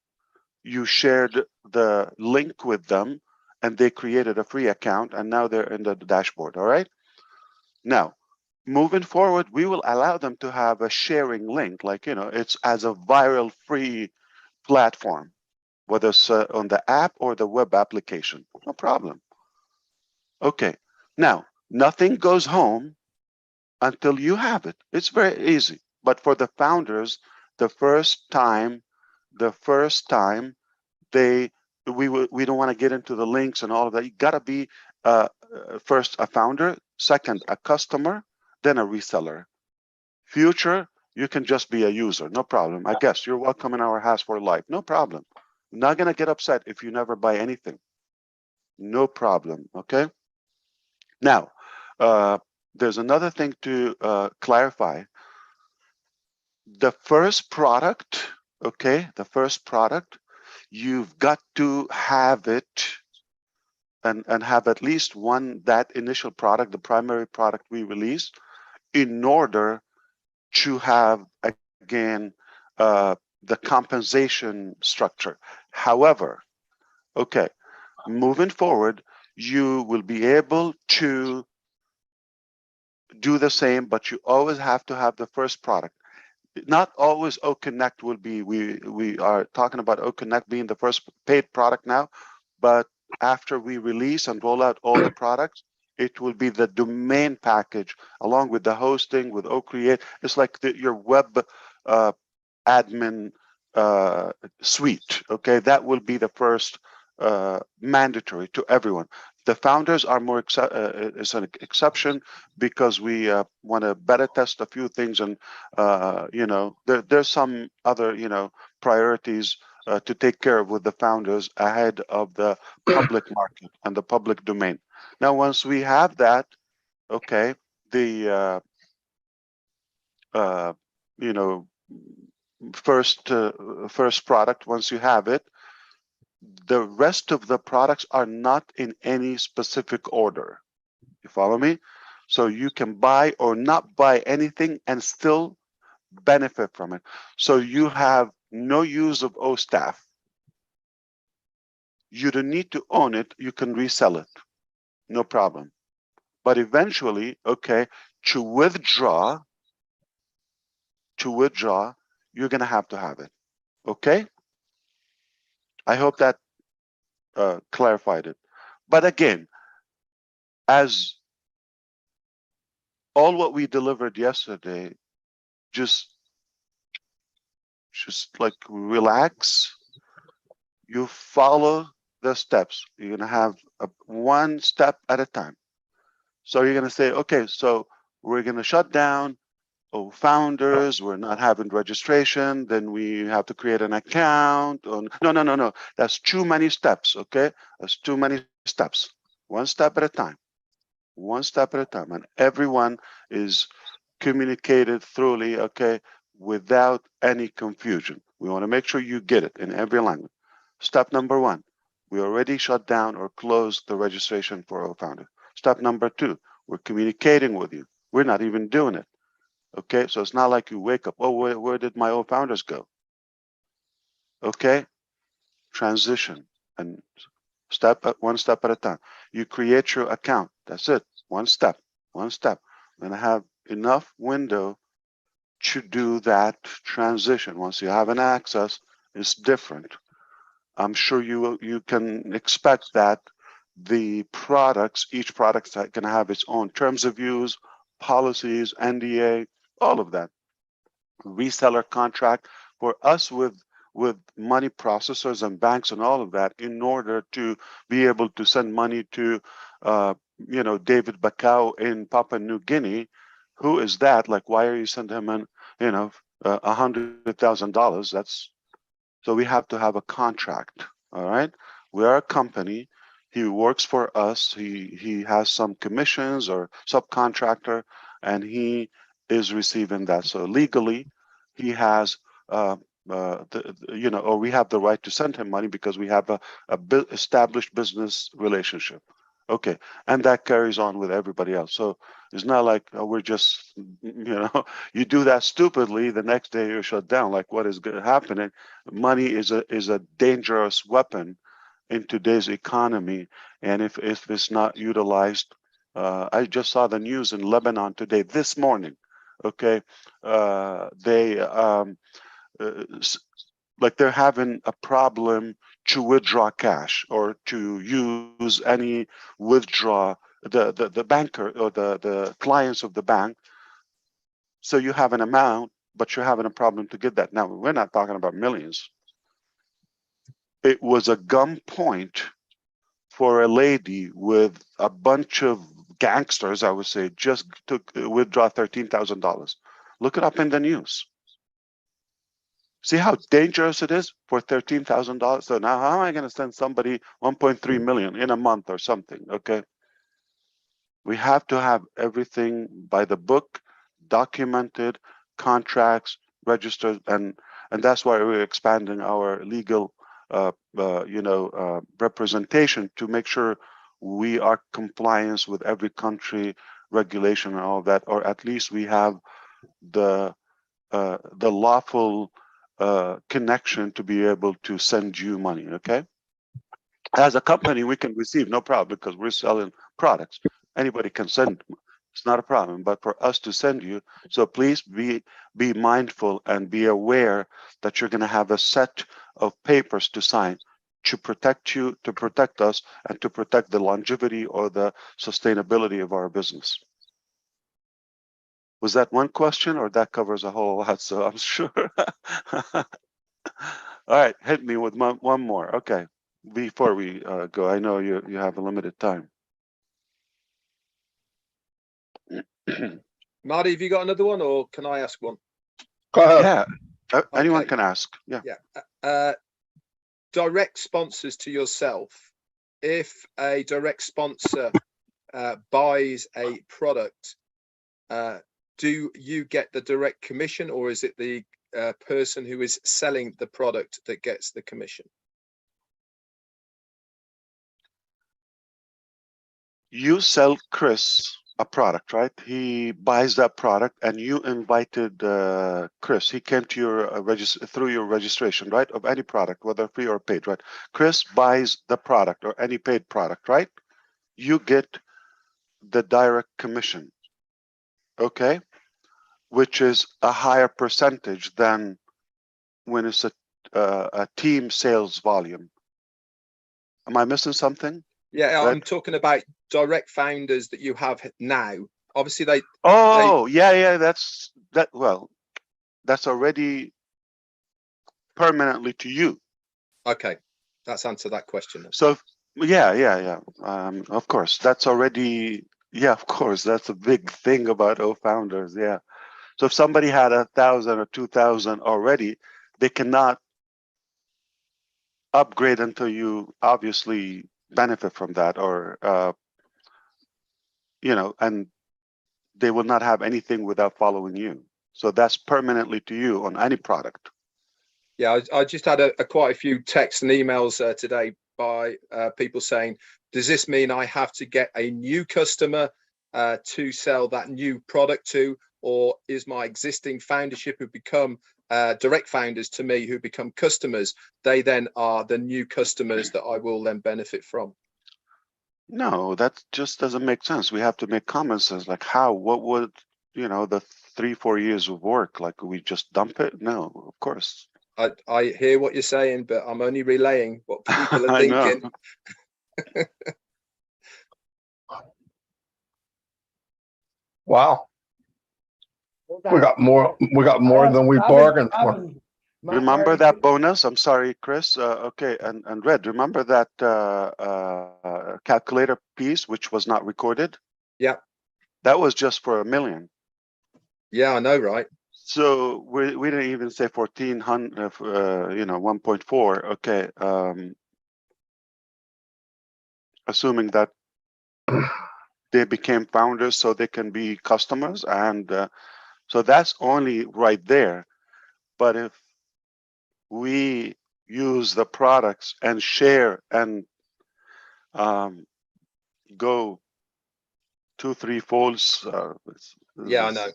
you shared the link with them and they created a free account and now they're in the dashboard. All right. Now, moving forward, we will allow them to have a sharing link, like, it's as a viral free platform, whether it's on the app or the web application. No problem. Okay. Now, nothing goes home until you have it. It's very easy. But for the founders, the first time they we don't want to get into the links and all of that. You got to be first a founder, second a customer, then a reseller. Future, you can just be a user, no problem. I guess you're welcome in our house for life, no problem. I'm not gonna get upset if you never buy anything, no problem. Okay. Now, there's another thing to clarify. The first product, okay, the first product, you've got to have it and have at least one, that initial product, the primary product we release, in order to have, again, the compensation structure. However, okay, moving forward, you will be able to do the same, but you always have to have the first product. Not always OConnect will be, we are talking about OConnect being the first paid product now, but after we release and roll out all the products, it will be the domain package along with the hosting with OCreate. It's like your web admin suite. Okay, that will be the first mandatory to everyone. The founders are more is an exception because we want to beta test a few things, and there's some other priorities to take care of with the founders ahead of the public market and the public domain. Now, once we have that, okay, the you know first product, once you have it, the rest of the products are not in any specific order. You follow me? So you can buy or not buy anything and still benefit from it. So you have no use of O staff. You don't need to own it. You can resell it. No problem. But eventually, okay, to withdraw, you're going to have it. Okay? I hope that clarified it. But again, as all what we delivered yesterday, just like relax. You follow the steps. You're gonna have one step at a time. So you're gonna say, okay, so we're gonna shut down founders. We're not having registration. Then we have to create an account. No. That's too many steps. Okay, that's too many steps. One step at a time. One step at a time, and everyone is communicated thoroughly, okay, without any confusion. We want to make sure you get it in every language. Step number one, we already shut down or closed the registration for our founder. Step number two, we're communicating with you. We're not even doing it. Okay, so it's not like you wake up, oh, where did my old founders go? Okay, transition and one step at a time. You create your account. That's it. One step, one step. We're gonna have enough window to do that transition. Once you have an access, it's different. I'm sure you can expect that the products, each product is going to have its own terms of use, policies, NDA, all of that. Reseller contract for us with money processors and banks and all of that, in order to be able to send money to David Bacau in Papua New Guinea. Who is that? Like, why are you sending him an $100,000? That's so we have to have a contract. All right, we are a company. He works for us. He has some commissions or subcontractor, and he is receiving that. So legally, he has or we have the right to send him money because we have a established business relationship. Okay, and that carries on with everybody else. So it's not like we're just you do that stupidly, the next day you're shut down. Like, what is happening? Money is a dangerous weapon in today's economy, and if it's not utilized, I just saw the news in Lebanon today, this morning. Okay, they like they're having a problem to withdraw cash or to use any withdraw the banker or the clients of the bank. So you have an amount, but you're having a problem to get that. Now, we're not talking about millions. It was a gunpoint for a lady with a bunch of gangsters, I would say, just to withdraw $13,000. Look it up in the news. See how dangerous it is for $13,000. So now, how am I going to send somebody 1.3 million in a month or something? Okay, we have to have everything by the book, documented, contracts, registered, and that's why we're expanding our legal, representation to make sure we are compliance with every country regulation and all that, or at least we have the lawful connection to be able to send you money. Okay, as a company, we can receive no problem because we're selling products. Anybody can send. It's not a problem. But for us to send you, so please be mindful and be aware that you're going to have a set of papers to sign to protect you, to protect us, and to protect the longevity or the sustainability of our business. Was that one question, or that covers a whole lot? So I'm sure. All right, hit me with one more. Okay, before we go, I know you have a limited time. Marty, have you got another one, or can I ask one? Go ahead. Yeah, anyone Okay. can ask. Yeah. Yeah. Direct sponsors to yourself. If a direct sponsor buys a product, do you get the direct commission, or is it the person who is selling the product that gets the commission? you sell Chris a product, right? He buys that product, and you invited Chris. He came to your through your registration, right? Of any product, whether free or paid, right? Chris buys the product or any paid product, right? You get the direct commission, okay? Which is a higher percentage than when it's a team sales volume. Am I missing something? Yeah, Right? I'm talking about direct founders that you have now. Obviously, they. Oh, yeah, well, that's already permanently to you. Okay, that's answered that question. So, yeah. Of course, that's already, yeah, of course, that's a big thing about founders. Yeah. So if somebody had 1,000 or 2,000 already, they cannot upgrade until you obviously benefit from that, or and they will not have anything without following you. So that's permanently to you on any product. Yeah, I just had quite a few texts and emails today by people saying, does this mean I have to get a new customer to sell that new product to, or is my existing foundership who become direct founders to me, who become customers, they then are the new customers that I will then benefit from? No, that just doesn't make sense. We have to make common sense, like what would, the 3-4 years of work, like we just dump it? No, of course. I hear what you're saying, but I'm only relaying what people are thinking. Wow. We got more than we bargained for. Remember that bonus? I'm sorry, Chris. Okay, and Red, remember that calculator piece which was not recorded? Yeah. That was just for $1 million. Yeah, I know, right? So we didn't even say 1,400, 1.4. Okay. Assuming that they became founders so they can be customers, and so that's only right there. But if we use the products and share and go 2-3 folds, Yeah, I know.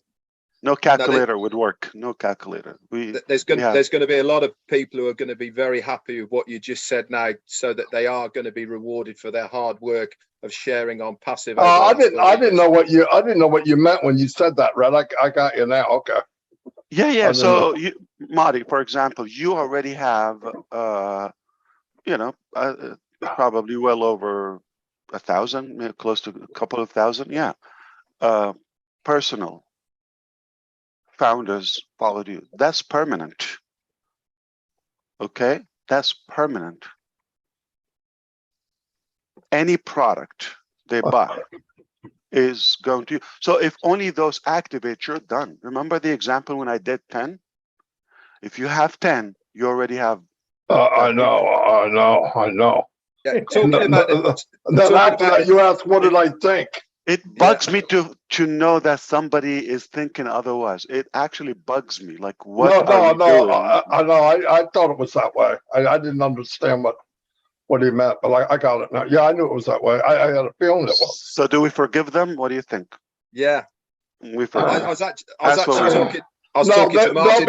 no calculator would work. No calculator. There's going to be a lot of people who are going to be very happy with what you just said now, so that they are going to be rewarded for their hard work of sharing Onpassive. I didn't know what you meant when you said that, Red. I got you now. Okay. Yeah. So Marty, for example, you already have probably well over 1,000, close to a couple of thousand. Yeah. Personal founders followed you. That's permanent. Okay, that's permanent. Any product they buy is going to. So if only those activate, you're done. Remember the example when I did 10? If you have 10, you already have. I know. Yeah, talking about then after that, you asked, what did I think? It bugs me to know that somebody is thinking otherwise. It actually bugs me. Like, what are you doing? I know. I thought it was that way. I didn't understand what he meant, but I got it now. Yeah, I knew it was that way. I had a feeling it was. So do we forgive them? What do you think? Yeah. We forgive. I was actually talking. I was talking to Martin.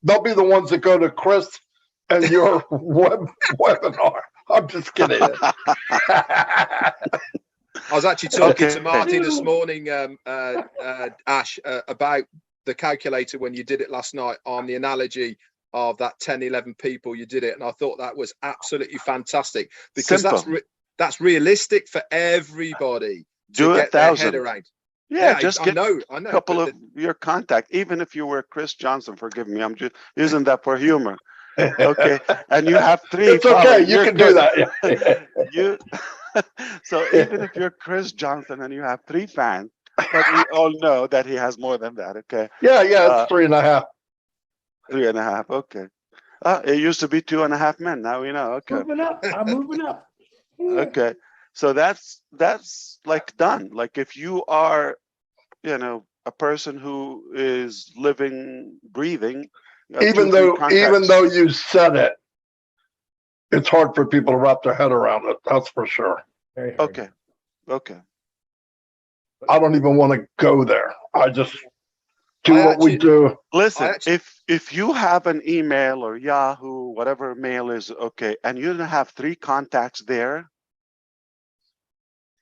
They'll be the ones that go to Chris and your webinar. I'm just kidding. I was actually talking to Marty this morning, Ash, about the calculator when you did it last night, on the analogy of that 10, 11 people you did it. And I thought that was absolutely fantastic, because that's realistic for everybody to get their head around. Yeah, just get a couple of your contact, even if you were Chris Johnson, forgive me, I'm just using that for humor. Okay, and you have 3. It's okay, you can do that. So even if you're Chris Johnson and you have 3 fans, but we all know that he has more than that. Okay. Yeah, it's 3.5. 3.5. Okay. It used to be 2.5 men. Now we know. Okay. I'm moving up. Okay. So that's like done. Like if you are, a person who is living, breathing. Even though you said it, it's hard for people to wrap their head around it. That's for sure. Okay. Okay. I don't even want to go there. I just do I what we actually, do. Listen, actually, if you have an email or Yahoo, whatever mail is, okay, and you don't have 3 contacts there,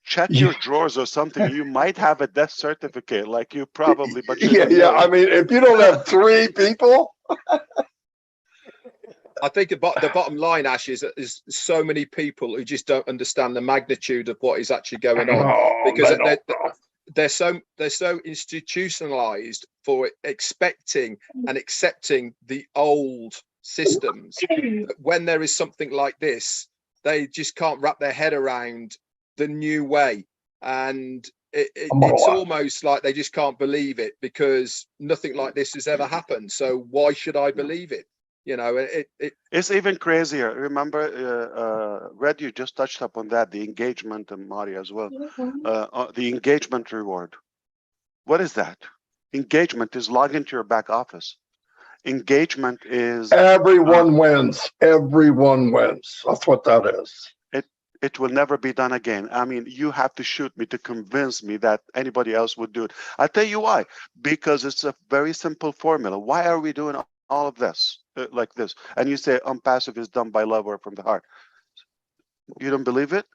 check Yeah, your drawers or something. You might have a death certificate, like you probably, but you yeah, don't yeah. know I it. mean, if you don't have 3 people, I think the bottom line, Ash, is that there's so many people who just don't understand the magnitude of what is actually going on, no, because they don't know. they're so institutionalized for expecting and accepting the old systems that when there is something like this, they just can't wrap their head around the new way. And it's almost like they just can't believe it, because nothing like this has ever happened. So why should I believe it? You know, It's even crazier. Remember, Red, you just touched upon that, the engagement, and Mari as well. The engagement reward. What is that? Engagement is log into your back office. Engagement is Everyone wins. Everyone wins. That's what that is. it will never be done again. I mean, you have to shoot me to convince me that anybody else would do it. I'll tell you why. Because it's a very simple formula. Why are we doing all of this like this? And you say Onpassive is done by love or from the heart. You don't believe it?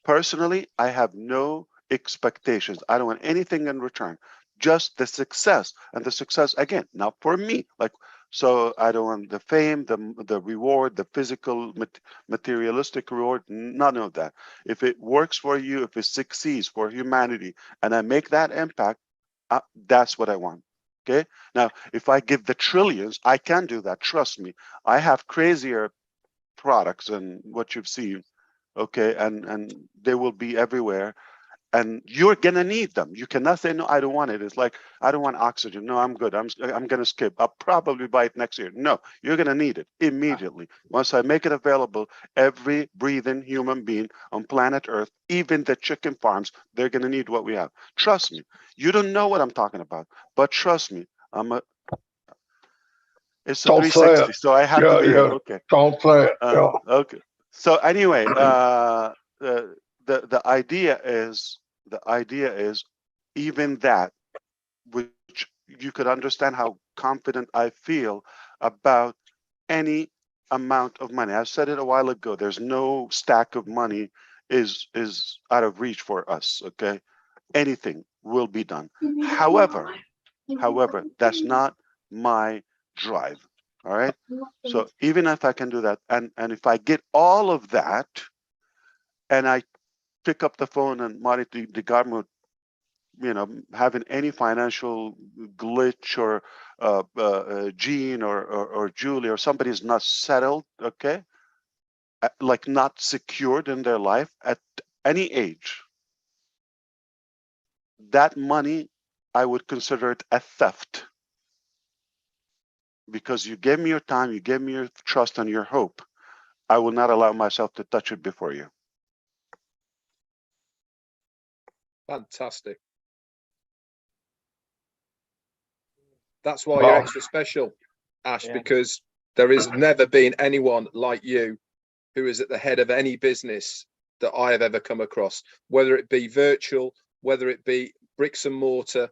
Personally, I have no expectations. I don't want anything in return. Just the success, and the success again, not for me. Like, so I don't want the fame, the reward, the physical materialistic reward. None of that. If it works for you, if it succeeds for humanity, and I make that impact, that's what I want. Okay. Now, if I give the trillions, I can do that. Trust me. I have crazier products than what you've seen, okay, and they will be everywhere, and you're gonna need them. You cannot say no, I don't want it. It's like, I don't want oxygen. No, I'm good. I'm gonna skip. I'll probably buy it next year. No, you're gonna need it immediately. Once I make it available, every breathing human being on planet Earth, even the chicken farms, they're gonna need what we have. Trust me. You don't know what I'm talking about, but trust me. It's a Don't say 360, it. so I have to Yeah, be here. yeah. Okay. Don't say it. Yeah. Okay. So anyway, the idea is even that, which you could understand how confident I feel about any amount of money. I said it a while ago. There's no stack of money is out of reach for us. Okay, anything will be done. However, that's not my drive. All right. So even if I can do that, and if I get all of that, and I pick up the phone and Mari the government, having any financial glitch or Gene or Julie or somebody is not settled, okay, like not secured in their life at any age, that money, I would consider it a theft, because you gave me your time, you gave me your trust and your hope. I will not allow myself to touch it before you. fantastic. That's why you're Well, extra special, Ash, Yeah. because there has never been anyone like you who is at the head of any business that I have ever come across, whether it be virtual, whether it be bricks and mortar.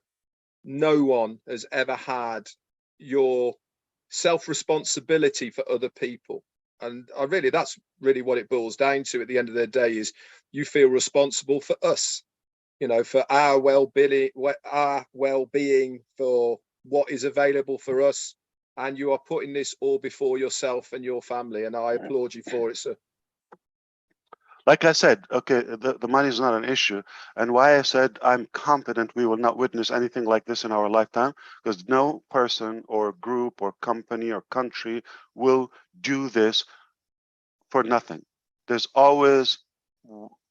No one has ever had your self-responsibility for other people. And that's really what it boils down to at the end of the day, is you feel responsible for us, for our well-being, for what is available for us. And you are putting this all before yourself and your family. And I applaud you for it, sir. Like I said, okay, the money is not an issue. And why I said I'm confident we will not witness anything like this in our lifetime, because no person or group or company or country will do this for nothing. There's always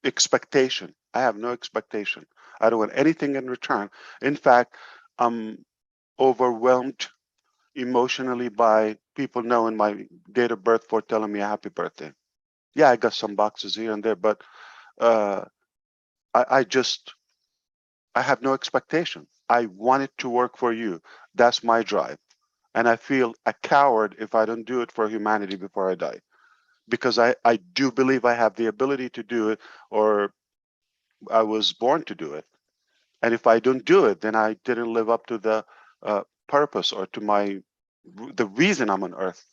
expectation. I have no expectation. I don't want anything in return. In fact, I'm overwhelmed emotionally by people knowing my date of birth for telling me a happy birthday. Yeah, I got some boxes here and there, but uh, I have no expectation. I want it to work for you. That's my drive. And I feel a coward if I don't do it for humanity before I die. Because I do believe I have the ability to do it, or I was born to do it. And if I don't do it, then I didn't live up to the purpose or to the reason I'm on earth.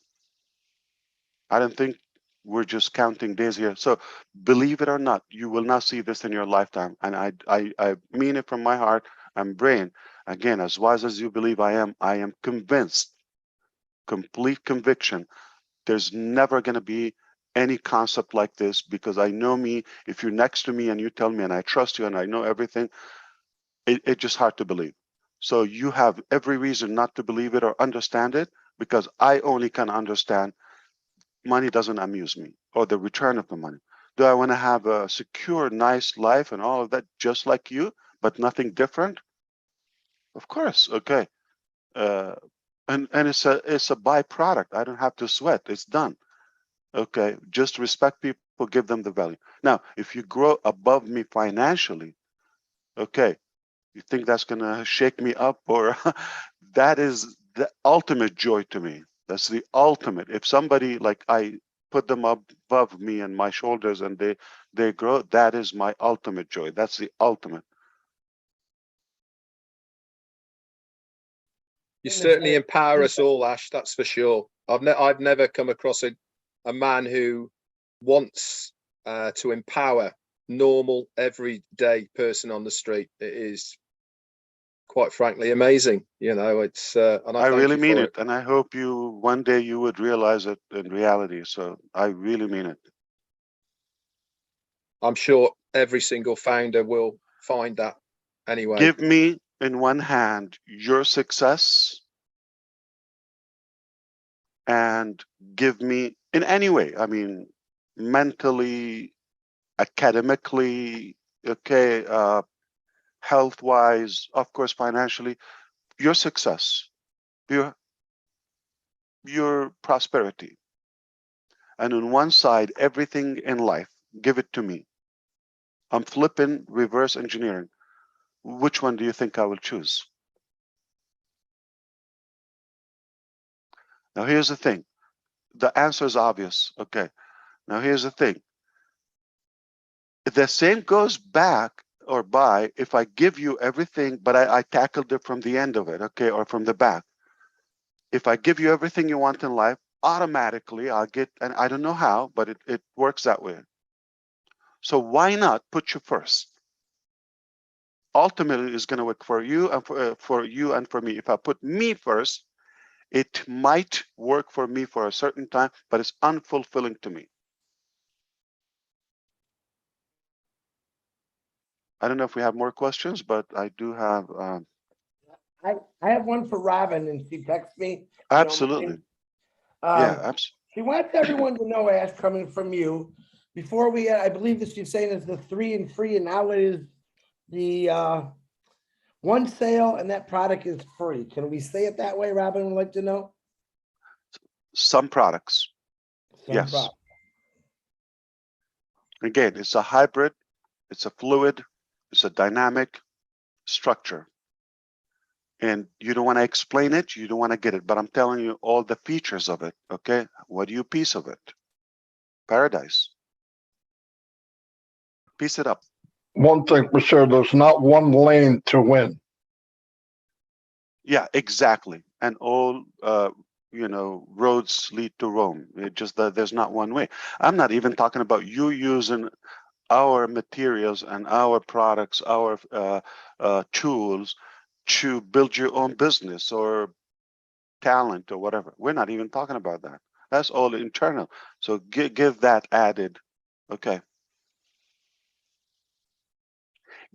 I don't think we're just counting days here. So believe it or not, you will not see this in your lifetime. And I mean it from my heart and brain. Again, as wise as you believe I am convinced, complete conviction, there's never going to be any concept like this, because I know me. If you're next to me and you tell me and I trust you and I know everything, it's just hard to believe. So you have every reason not to believe it or understand it, because I only can understand money doesn't amuse me, or the return of the money. Do I want to have a secure, nice life and all of that, just like you, but nothing different? Of course, okay. Uh, and it's a byproduct. I don't have to sweat. It's done. Okay, just respect people, give them the value. Now, if you grow above me financially, okay, you think that's gonna shake me up, or that is the ultimate joy to me. That's the ultimate. If somebody, like, I put them up above me and my shoulders and they grow, that is my ultimate joy. That's the ultimate. You certainly empower us all, Ash. That's for sure. I've never come across a man who wants to empower normal, everyday person on the street. It is, quite frankly, amazing. You know, it's and I I thank really you mean for it, and I hope you one day you would realize it in reality. So I really mean it. I'm sure every single founder will find that anyway. Give me in one hand your success, and give me in any way. I mean, mentally, academically, okay, health wise, of course, financially, your success, your prosperity. And on one side, everything in life, give it to me. I'm flipping reverse engineering. Which one do you think I will choose? Now, here's the thing. The answer is obvious. Okay. Now, here's the thing. The same goes back or by if I give you everything, but I tackled it from the end of it, okay, or from the back. If I give you everything you want in life, automatically I'll get, and I don't know how, but it works that way. So why not put you first? Ultimately, it's going to work for you and for you and for me. If I put me first, it might work for me for a certain time, but it's unfulfilling to me. I don't know if we have more questions, but I do have. I have one for Robin, and she texts me. Absolutely. Yeah, absolutely. She wants everyone to know, Ash, coming from you. Before we, I believe that she's saying is the 3 and free, and now it is the one sale, and that product is free. Can we say it that way? Robin would like to know. Some products, yes. Product. Again, it's a hybrid, it's a fluid, it's a dynamic structure. And you don't want to explain it, you don't want to get it, but I'm telling you all the features of it, okay? What do you piece of it? Paradise. Piece it up. One thing for sure, there's not one lane to win. Yeah, exactly. And all, roads lead to Rome. It just that there's not one way. I'm not even talking about you using our materials and our products, our tools to build your own business or talent or whatever. We're not even talking about that. That's all internal. So give that added. Okay.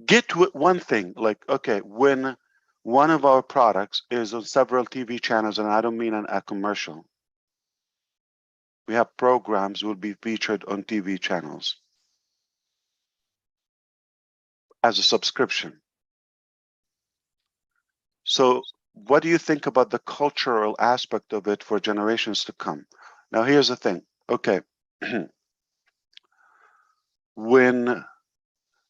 Get with one thing, like, okay, when one of our products is on several TV channels, and I don't mean a commercial. We have programs will be featured on TV channels as a subscription. So what do you think about the cultural aspect of it for generations to come? Now, here's the thing. Okay. When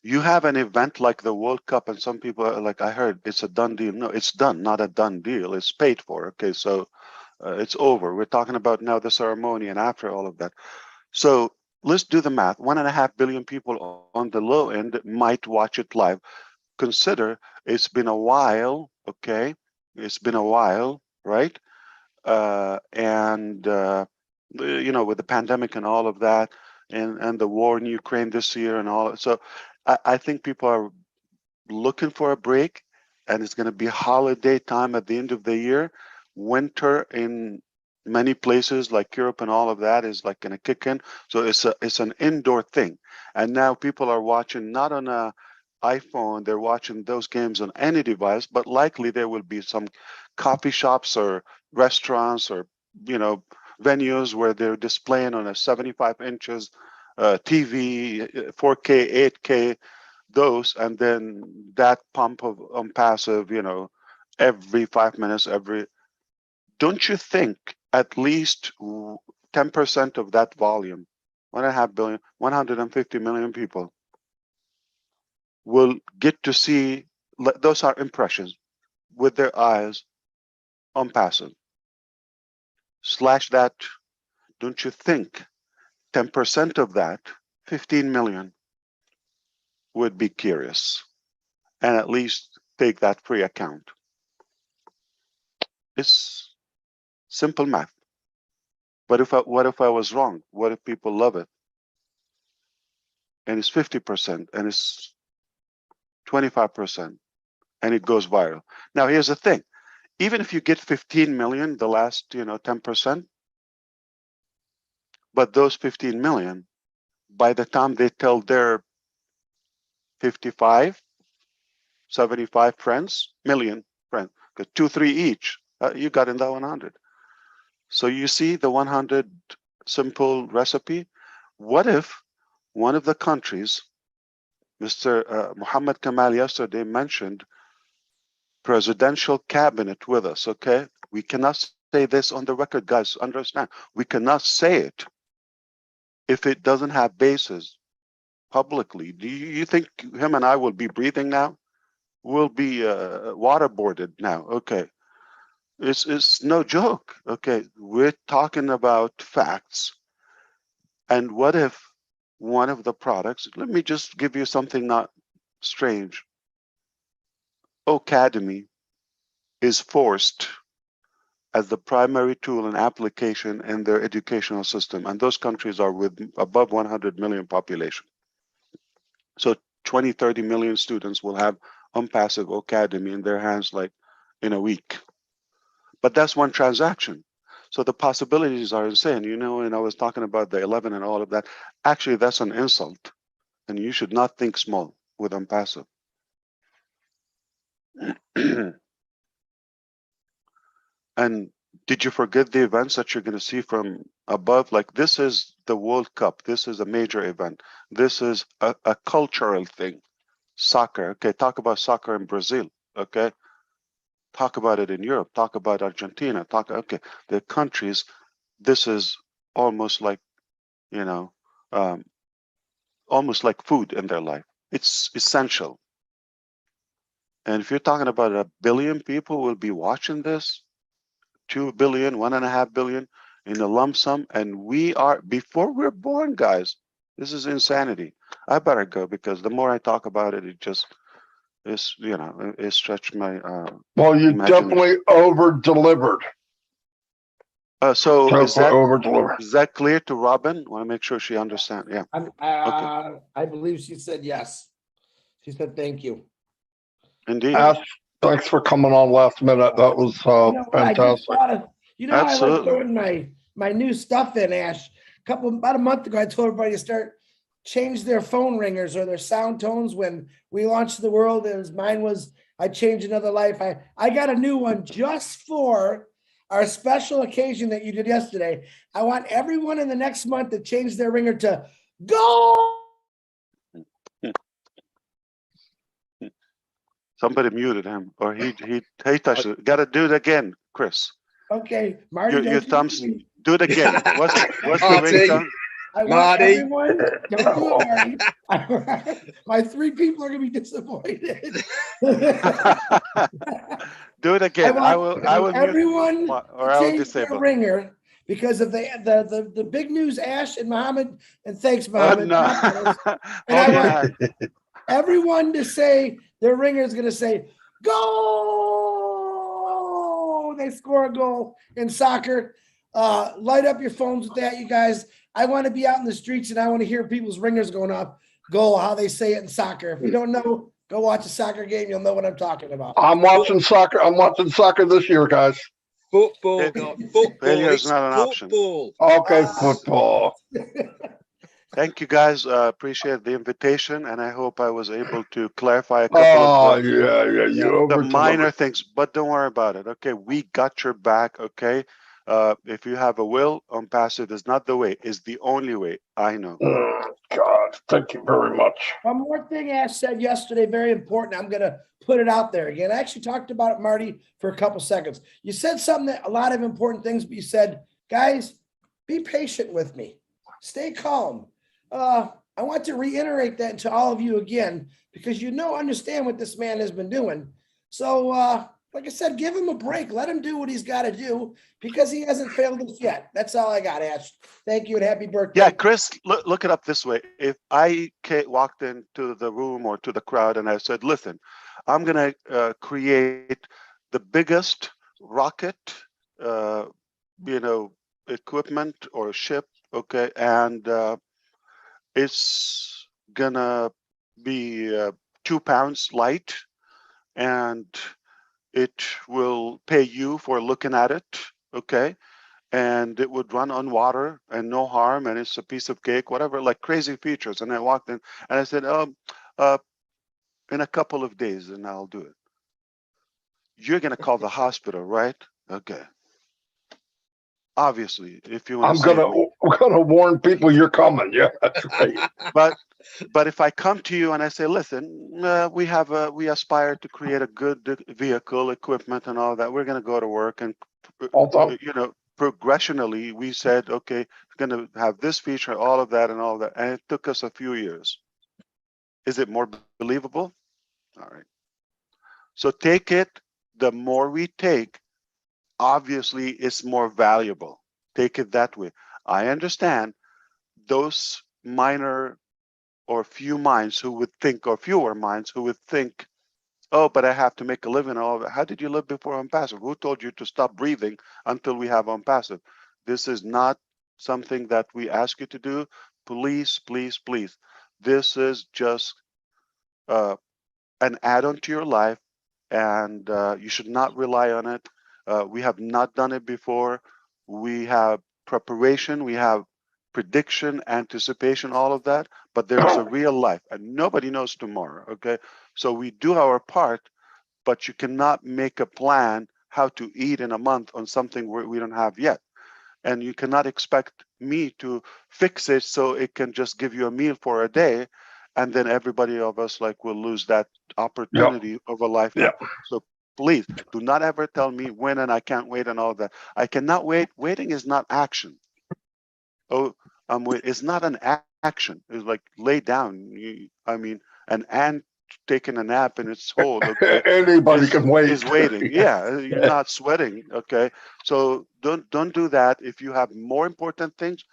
you have an event like the World Cup, and some people are like, I heard it's a done deal. No, it's done, not a done deal. It's paid for. Okay, so it's over. We're talking about now the ceremony and after all of that. So let's do the math. 1.5 billion people on the low end might watch it live. Consider it's been a while, okay? It's been a while, right? And with the pandemic and all of that, and the war in Ukraine this year and all. So I think people are looking for a break, and it's going to be holiday time at the end of the year. Winter in many places like Europe and all of that is like going to kick in. So it's an indoor thing, and now people are watching not on a iPhone. They're watching those games on any device, but likely there will be some coffee shops or restaurants or venues where they're displaying on a 75 inches TV, 4K, 8K, those, and then that pump of Onpassive, every 5 minutes, don't you think at least 10% of that volume, 1.5 billion, 150 million people will get to see, those are impressions with their eyes Onpassive. Slash that, don't you think 10% of that, 15 million, would be curious and at least take that free account? It's simple math. But what if I was wrong? What if people love it? And it's 50% and it's 25% and it goes viral. Now here's the thing. Even if you get 15 million, the last 10%, but those 15 million, by the time they tell their 55, 75 million friends, because 2, 3 each, you got in that 100. So you see the 100 simple recipe. What if one of the countries, Mr. Muhammad Kamal yesterday mentioned presidential cabinet with us, okay? We cannot say this on the record, guys, understand. We cannot say it if it doesn't have basis publicly. Do you think him and I will be breathing now? We'll be waterboarded now, okay? It's no joke, okay? We're talking about facts. And what if one of the products, let me just give you something not strange. Academy is forced as the primary tool and application in their educational system. And those countries are with above 100 million population. So 20, 30 million students will have Onpassive Academy in their hands like in a week. But that's one transaction. So the possibilities are insane. And I was talking about the 11 and all of that. Actually, that's an insult. And you should not think small with Onpassive. And did you forget the events that you're going to see from above? Like, this is the World Cup. This is a major event. This is a cultural thing. Soccer. Okay, talk about soccer in Brazil. Okay, talk about it in Europe. Talk about Argentina. Okay, the countries. This is almost like, almost like food in their life. It's essential. And if you're talking about 1 billion people will be watching this, 2 billion, 1.5 billion in a lump sum, and we are, before we're born, guys, this is insanity. I better go because the more I talk about it, it just is, it stretched my Well, you imagination. definitely over-delivered. So is over-delivered. that clear to Robin? Want to make sure she understands. Yeah. Okay. I believe she said yes. She said thank you. Indeed. Ash, thanks for coming on last minute. That was I just fantastic. thought of, I like Absolutely. throwing my new stuff in, Ash. About a month ago, I told everybody to change their phone ringers or their sound tones when we launched the world. Mine was, I changed another life. I got a new one just for our special occasion that you did yesterday. I want everyone in the next month to change their ringer to go. Somebody muted him, or he touched it. Got to do it again, Chris. Okay, Marty. Your thumbs. Do it again. What's the ringtone? I want Marty. everyone. Don't do it, Marty. My 3 people are going to be disappointed. Do it again. I will mute, everyone or I will change disable. their ringer because of the big news, Ash and Mohammed, and thanks, Mohammed. No. And I Okay, want everyone to say, their ringer is going to say, goal! They score a goal in soccer. Light up your phones with that, you guys. I want to be out in the streets and I want to hear people's ringers going off. Goal, how they say it in soccer. If you don't know, go watch a soccer game. You'll know what I'm talking about. I'm watching soccer. I'm watching soccer this year, guys. Football, If God, football. failure is It's not an option. football. Okay, football. Thank you guys. Appreciate the invitation, and I hope I was able to clarify a couple Oh, of yeah. You the over minor things, but don't worry about it. Okay, we got your back. Okay, if you have a will, Onpassive is not the way; is the only way. I know. God, thank you very much. One more thing Ash said yesterday, very important. I'm going to put it out there again. I actually talked about it, Marty, for a couple seconds. You said something that a lot of important things, but you said, guys, be patient with me. Stay calm. I want to reiterate that to all of you again, because understand what this man has been doing. So, like I said, give him a break. Let him do what he's got to do, because he hasn't failed us yet. That's all I got, Ash. Thank you and happy birthday. Yeah, Chris, look it up this way. If I walked into the room or to the crowd and I said, listen, I'm going to create the biggest rocket, equipment or ship, okay, and it's going to be 2 pounds light, and it will pay you for looking at it, okay? And it would run on water and no harm, and it's a piece of cake, whatever, like crazy features. And I walked in and I said, in a couple of days, and I'll do it. You're gonna call the hospital, right? Okay. Obviously, if you want I'm to save me. gonna warn people you're coming. Yeah, that's right. But if I come to you and I say, listen, we aspire to create a good vehicle, equipment, and all that. We're gonna go to work, and Also, progressionally, we said, okay, we're going to have this feature, all of that, and it took us a few years. Is it more believable? All right. So take it. The more we take, obviously, it's more valuable. Take it that way. I understand those minor or few minds who would think, or fewer minds who would think, oh, but I have to make a living. All of that. How did you live before Onpassive? Who told you to stop breathing until we have Onpassive? This is not something that we ask you to do. Please, please, please. This is just an add-on to your life, and you should not rely on it. We have not done it before. We have preparation, we have prediction, anticipation, all of that, but there's a real life, and nobody knows tomorrow, okay? So we do our part, but you cannot make a plan how to eat in a month on something we don't have yet. And you cannot expect me to fix it so it can just give you a meal for a day, and then everybody of us will lose that opportunity of a lifetime. Yeah. So please do not ever tell me when and I can't wait and all that. I cannot wait. Waiting is not action. Oh, it's not an action. It's like lay down. An ant taking a nap in its hole, okay, anybody can wait. is waiting. Yeah, you're not sweating, okay. So don't do that. If you have more important things,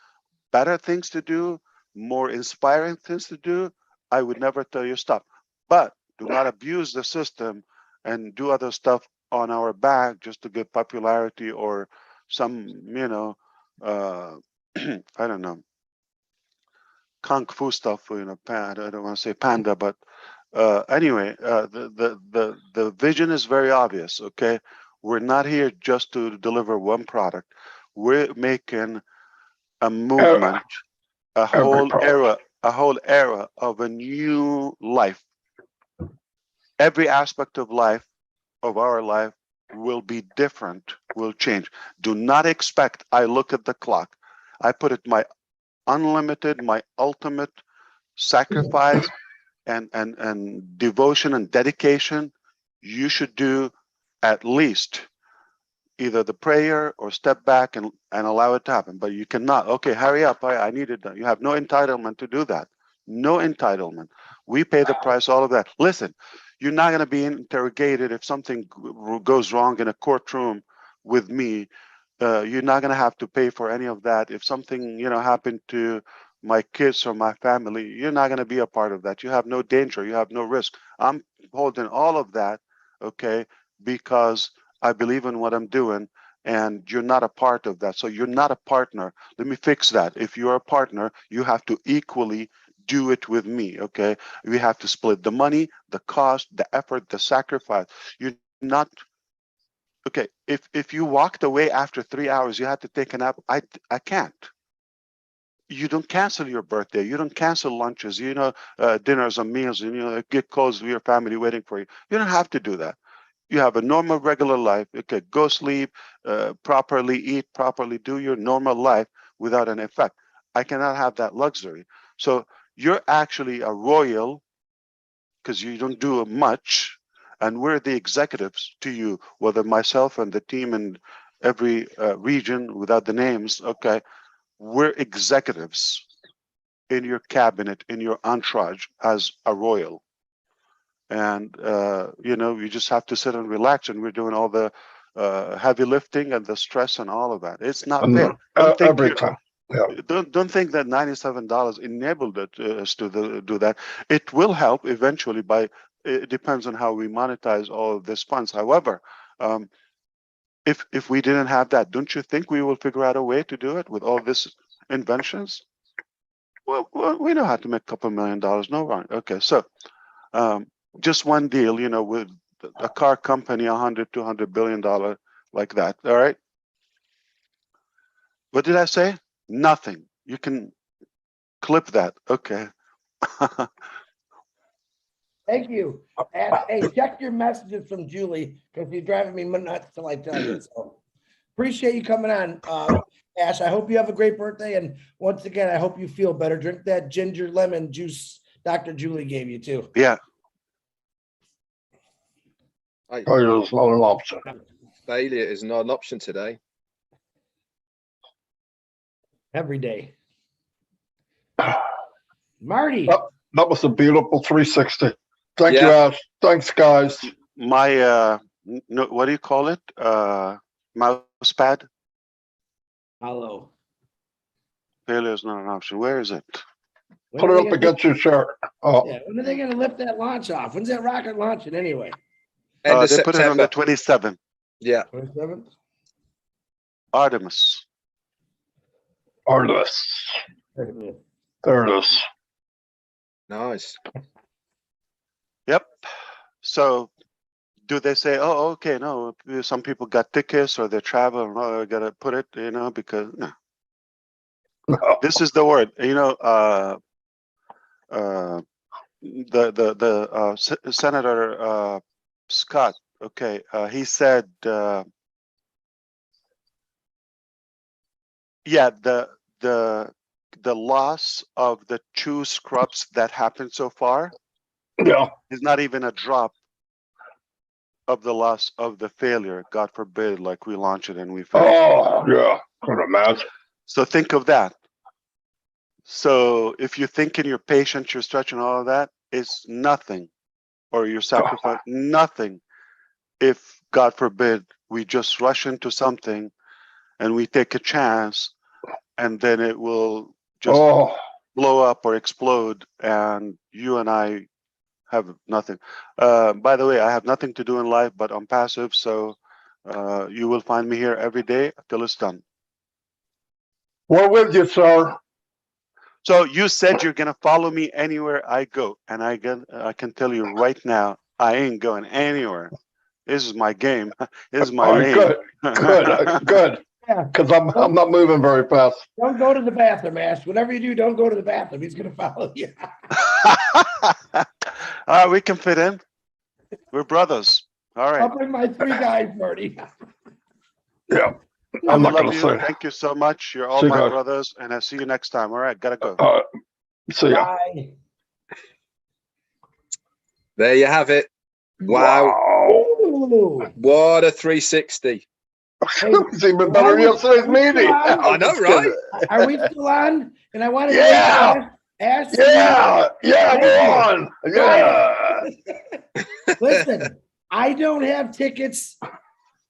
better things to do, more inspiring things to do, I would never tell you stop. But do not abuse the system and do other stuff on our back just to get popularity or some, I don't know, kung fu stuff. I don't want to say panda, but anyway, the vision is very obvious. Okay, we're not here just to deliver one product. We're making a movement, a whole era of a new life. Every aspect of life, of our life, will be different, will change. Do not expect, I look at the clock, I put it my unlimited, my ultimate sacrifice and devotion and dedication. You should do at least either the prayer or step back and allow it to happen. But you cannot, okay, hurry up, I need it done. You have no entitlement to do that. No entitlement. We pay the price, all of that. Listen, you're not going to be interrogated if something goes wrong in a courtroom with me. You're not going to have to pay for any of that. If something, happened to my kids or my family, you're not going to be a part of that. You have no danger. You have no risk. I'm holding all of that, okay, because I believe in what I'm doing, and you're not a part of that. So you're not a partner. Let me fix that. If you're a partner, you have to equally do it with me, okay? We have to split the money, the cost, the effort, the sacrifice. You're not okay. If you walked away after 3 hours, you had to take a nap. I can't. You don't cancel your birthday. You don't cancel lunches. Dinners and meals. And get calls with your family waiting for you. You don't have to do that. You have a normal, regular life. Okay, go sleep, properly eat, properly do your normal life without an effect. I cannot have that luxury. So you're actually a royal because you don't do much, and we're the executives to you, whether myself and the team in every region without the names, okay, we're executives in your cabinet, in your entourage as a royal. And, you just have to sit and relax, and we're doing all the heavy lifting and the stress and all of that. It's not fair. Don't think Every time. Yeah. don't think that $97 enabled us to do that. It will help eventually. It depends on how we monetize all of these funds. However, if we didn't have that, don't you think we will figure out a way to do it with all these inventions? Well, we know how to make a couple $1 million. No, right? Okay, so just one deal, with a car company, $100-200 billion like that. All right. What did I say? Nothing. You can clip that. Okay. Thank you. Hey, check your messages from Julie because you're driving me nuts till I tell you. So appreciate you coming on, Ash. I hope you have a great birthday. And once again, I hope you feel better. Drink that ginger lemon juice Dr. Julie gave you too. Yeah. Failure is not an option. Failure is not an option today. Every day. Marty. That was a beautiful 360. Thank you, Yeah. Ash. Thanks, guys. My what do you call it? Mouse pad. Hello. Failure is not an option. Where is it? Put it up against your shirt. Oh, Yeah, when are they going to lift that launch off? When's that rocket launching anyway? End of They put it on the September. 27th. Yeah. 27th? Artemis. Artemis. There it is. Nice. Yep. So do they say, oh, okay, no, some people got tickets or they travel, no, I gotta put it, because no. This is the word, Senator Scott, okay, he said, yeah, the loss of the 2 scrubs that happened so far Yeah. is not even a drop of the loss of the failure. God forbid, like we launch it and we fail. Oh, yeah. Could imagine. So think of that. So if you're thinking you're patient, you're stretching all of that, it's nothing, or you're sacrificing nothing. If God forbid, we just rush into something and we take a chance, and then it will just blow up or explode, and you and I have nothing. By the way, I have nothing to do in life but Onpassive, so you will find me here every day till it's done. We're with you, sir. So you said you're gonna follow me anywhere I go, and I can tell you right now, I ain't going anywhere. This is my game. This is my lane. Good. Yeah. Because I'm not moving very fast. Don't go to the bathroom, Ash. Whatever you do, don't go to the bathroom. He's going to follow you. We can fit in. We're brothers. All right. I'll bring my 3 guys, Marty. Yeah. I I'm not love going to you. say. Thank you so much. You're all See you my guys. brothers, and I'll see you next time. All right, gotta go. See ya. Bye. There you have it. Wow. Ooh. What a 360. It was even better than yesterday's meeting. I know, right? Are we still on? And I wanted Yeah. to Ash. Yeah, we're on. Yeah. Listen, I don't have tickets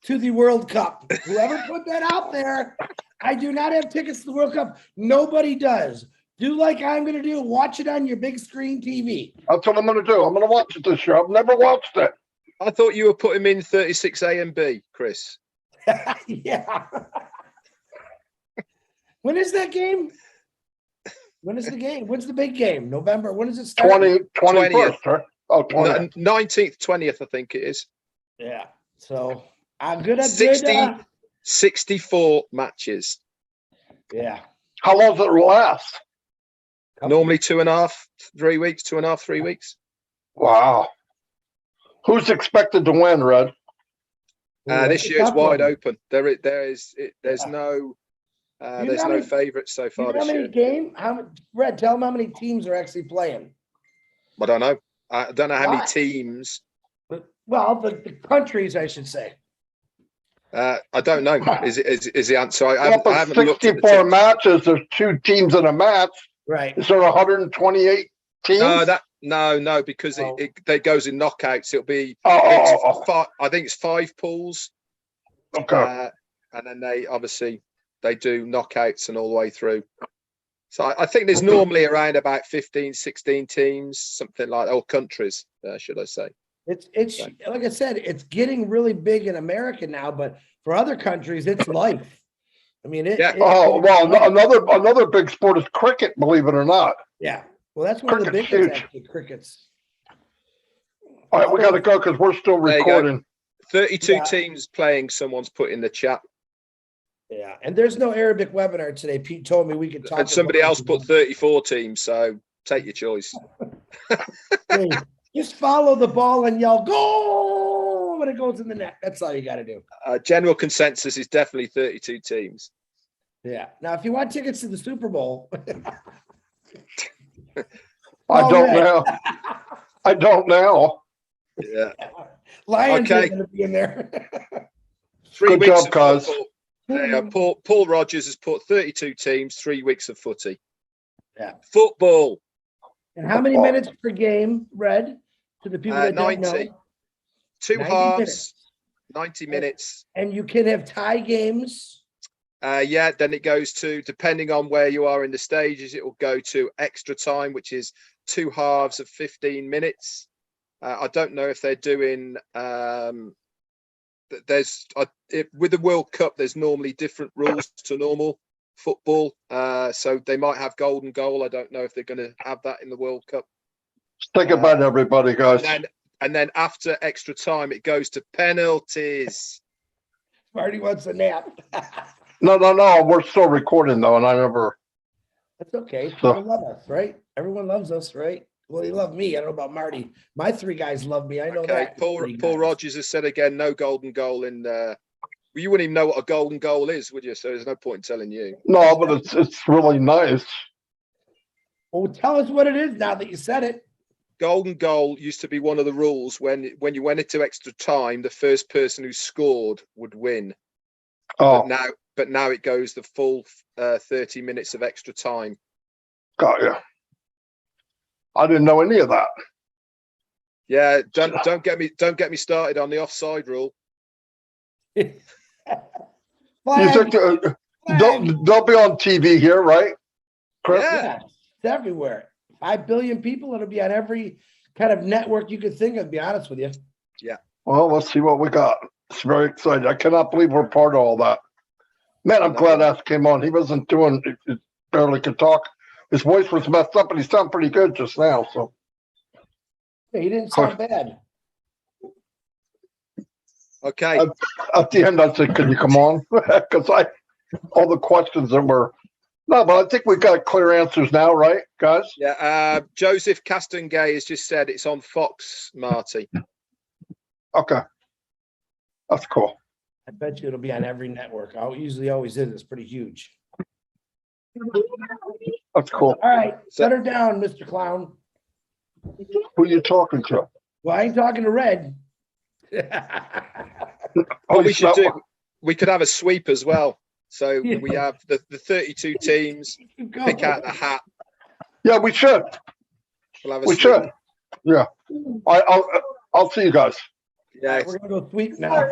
to the World Cup. Whoever put that out there, I do not have tickets to the World Cup. Nobody does. Do like I'm going to do. Watch it on your big screen TV. That's what I'm going to do. I'm going to watch it this year. I've never watched it. I thought you were putting him in 36A and B, Chris. Yeah. When is that game? When is the game? When's the big game? November. When does it start? 21st, right? Oh, 20th. 19th, 20th, I think it is. Yeah. So I'm good at 64 matches. Yeah. How long does it last? Normally 2.5, 3 weeks, 2.5, 3 weeks. Wow. Who's expected to win, Red? This year's wide open. There's no favourites so far this year. Red, tell them how many teams are actually playing. I don't know. I don't know how many teams. Well, the countries, I should say. I don't know. Is the answer? I haven't looked at 64 matches. There's 2 teams in a match. Right. Is there 128 teams? No, because it goes in knockouts. It'll be. I think it's 5 pools. Okay. And then they do knockouts and all the way through. So I think there's normally around about 15, 16 teams, something like that, or countries, should I say. It's like I said, it's getting really big in America now, but for other countries, it's life. I mean, another big sport is cricket, believe it or not. Yeah. Well, that's one of the big ones, actually, crickets. All right, we got to go because we're still recording. 32 teams playing, someone's put in the chat. Yeah, and there's no Arabic webinar today. Pete told me we could talk. And somebody else put 34 teams, so take your choice. Hey, just follow the ball and yell "Goal" when it goes in the net. That's all you got to do. General consensus is definitely 32 teams. Yeah. Now, if you want tickets to the Super Bowl, I don't know. I don't know. Yeah. Lions are going to be in there. 3 Good weeks job, cuz. Paul Rogers has put 32 teams, 3 weeks of footy. Yeah. Football. And how many minutes per game, Red? To the people that 90. don't know. 2 90 halves, minutes. 90 minutes. And you can have tie games. Then it goes to, depending on where you are in the stages, it will go to extra time, which is 2 halves of 15 minutes. I don't know if they're doing with the World Cup, there's normally different rules to normal football. So they might have golden goal. I don't know if they're going to have that in the World Cup. Think about everybody, guys. And then after extra time, it goes to penalties. Marty wants a nap. No. We're still recording though, and I never. That's okay. People love us, right? Everyone loves us, right? Well, they love me. I don't know about Marty. My 3 guys love me. I know that. Paul Rogers has said again, no golden goal in there. Well, you wouldn't even know what a golden goal is, would you? So there's no point in telling you. No, but it's really nice. Well, tell us what it is now that you said it. Golden goal used to be one of the rules when you went into extra time, the first person who scored would win. Oh, but now it goes the full 30 minutes of extra time. Got you. I didn't know any of that. Yeah, don't get me started on the offside rule. You think they'll be on TV here, right, Chris? Yeah, it's everywhere. 5 billion people. It'll be on every kind of network you could think of. To be honest with you. Yeah. Well, let's see what we got. It's very exciting. I cannot believe we're part of all that. Man, I'm glad Ash came on. He wasn't doing. He barely could talk. His voice was messed up, but he sounded pretty good just now. So. Yeah, he didn't sound bad. Okay. At the end, I said, "Can you come on?" Because all the questions that were. No, but I think we got clear answers now, right, guys? Yeah. Joseph Castengay has just said it's on Fox, Marty. Okay. That's cool. I bet you it'll be on every network. I usually always is. It's pretty huge. That's cool. All right. Set her down, Mr. Clown. Who are you talking to? Well, I ain't talking to Red. What we should do, we could have a sweep as well. So we have the 32 teams, pick out the hat. Yeah, we should. We'll have a we sweep. should. Yeah. I'll see you guys. All right, Yes. we're gonna go sweep now.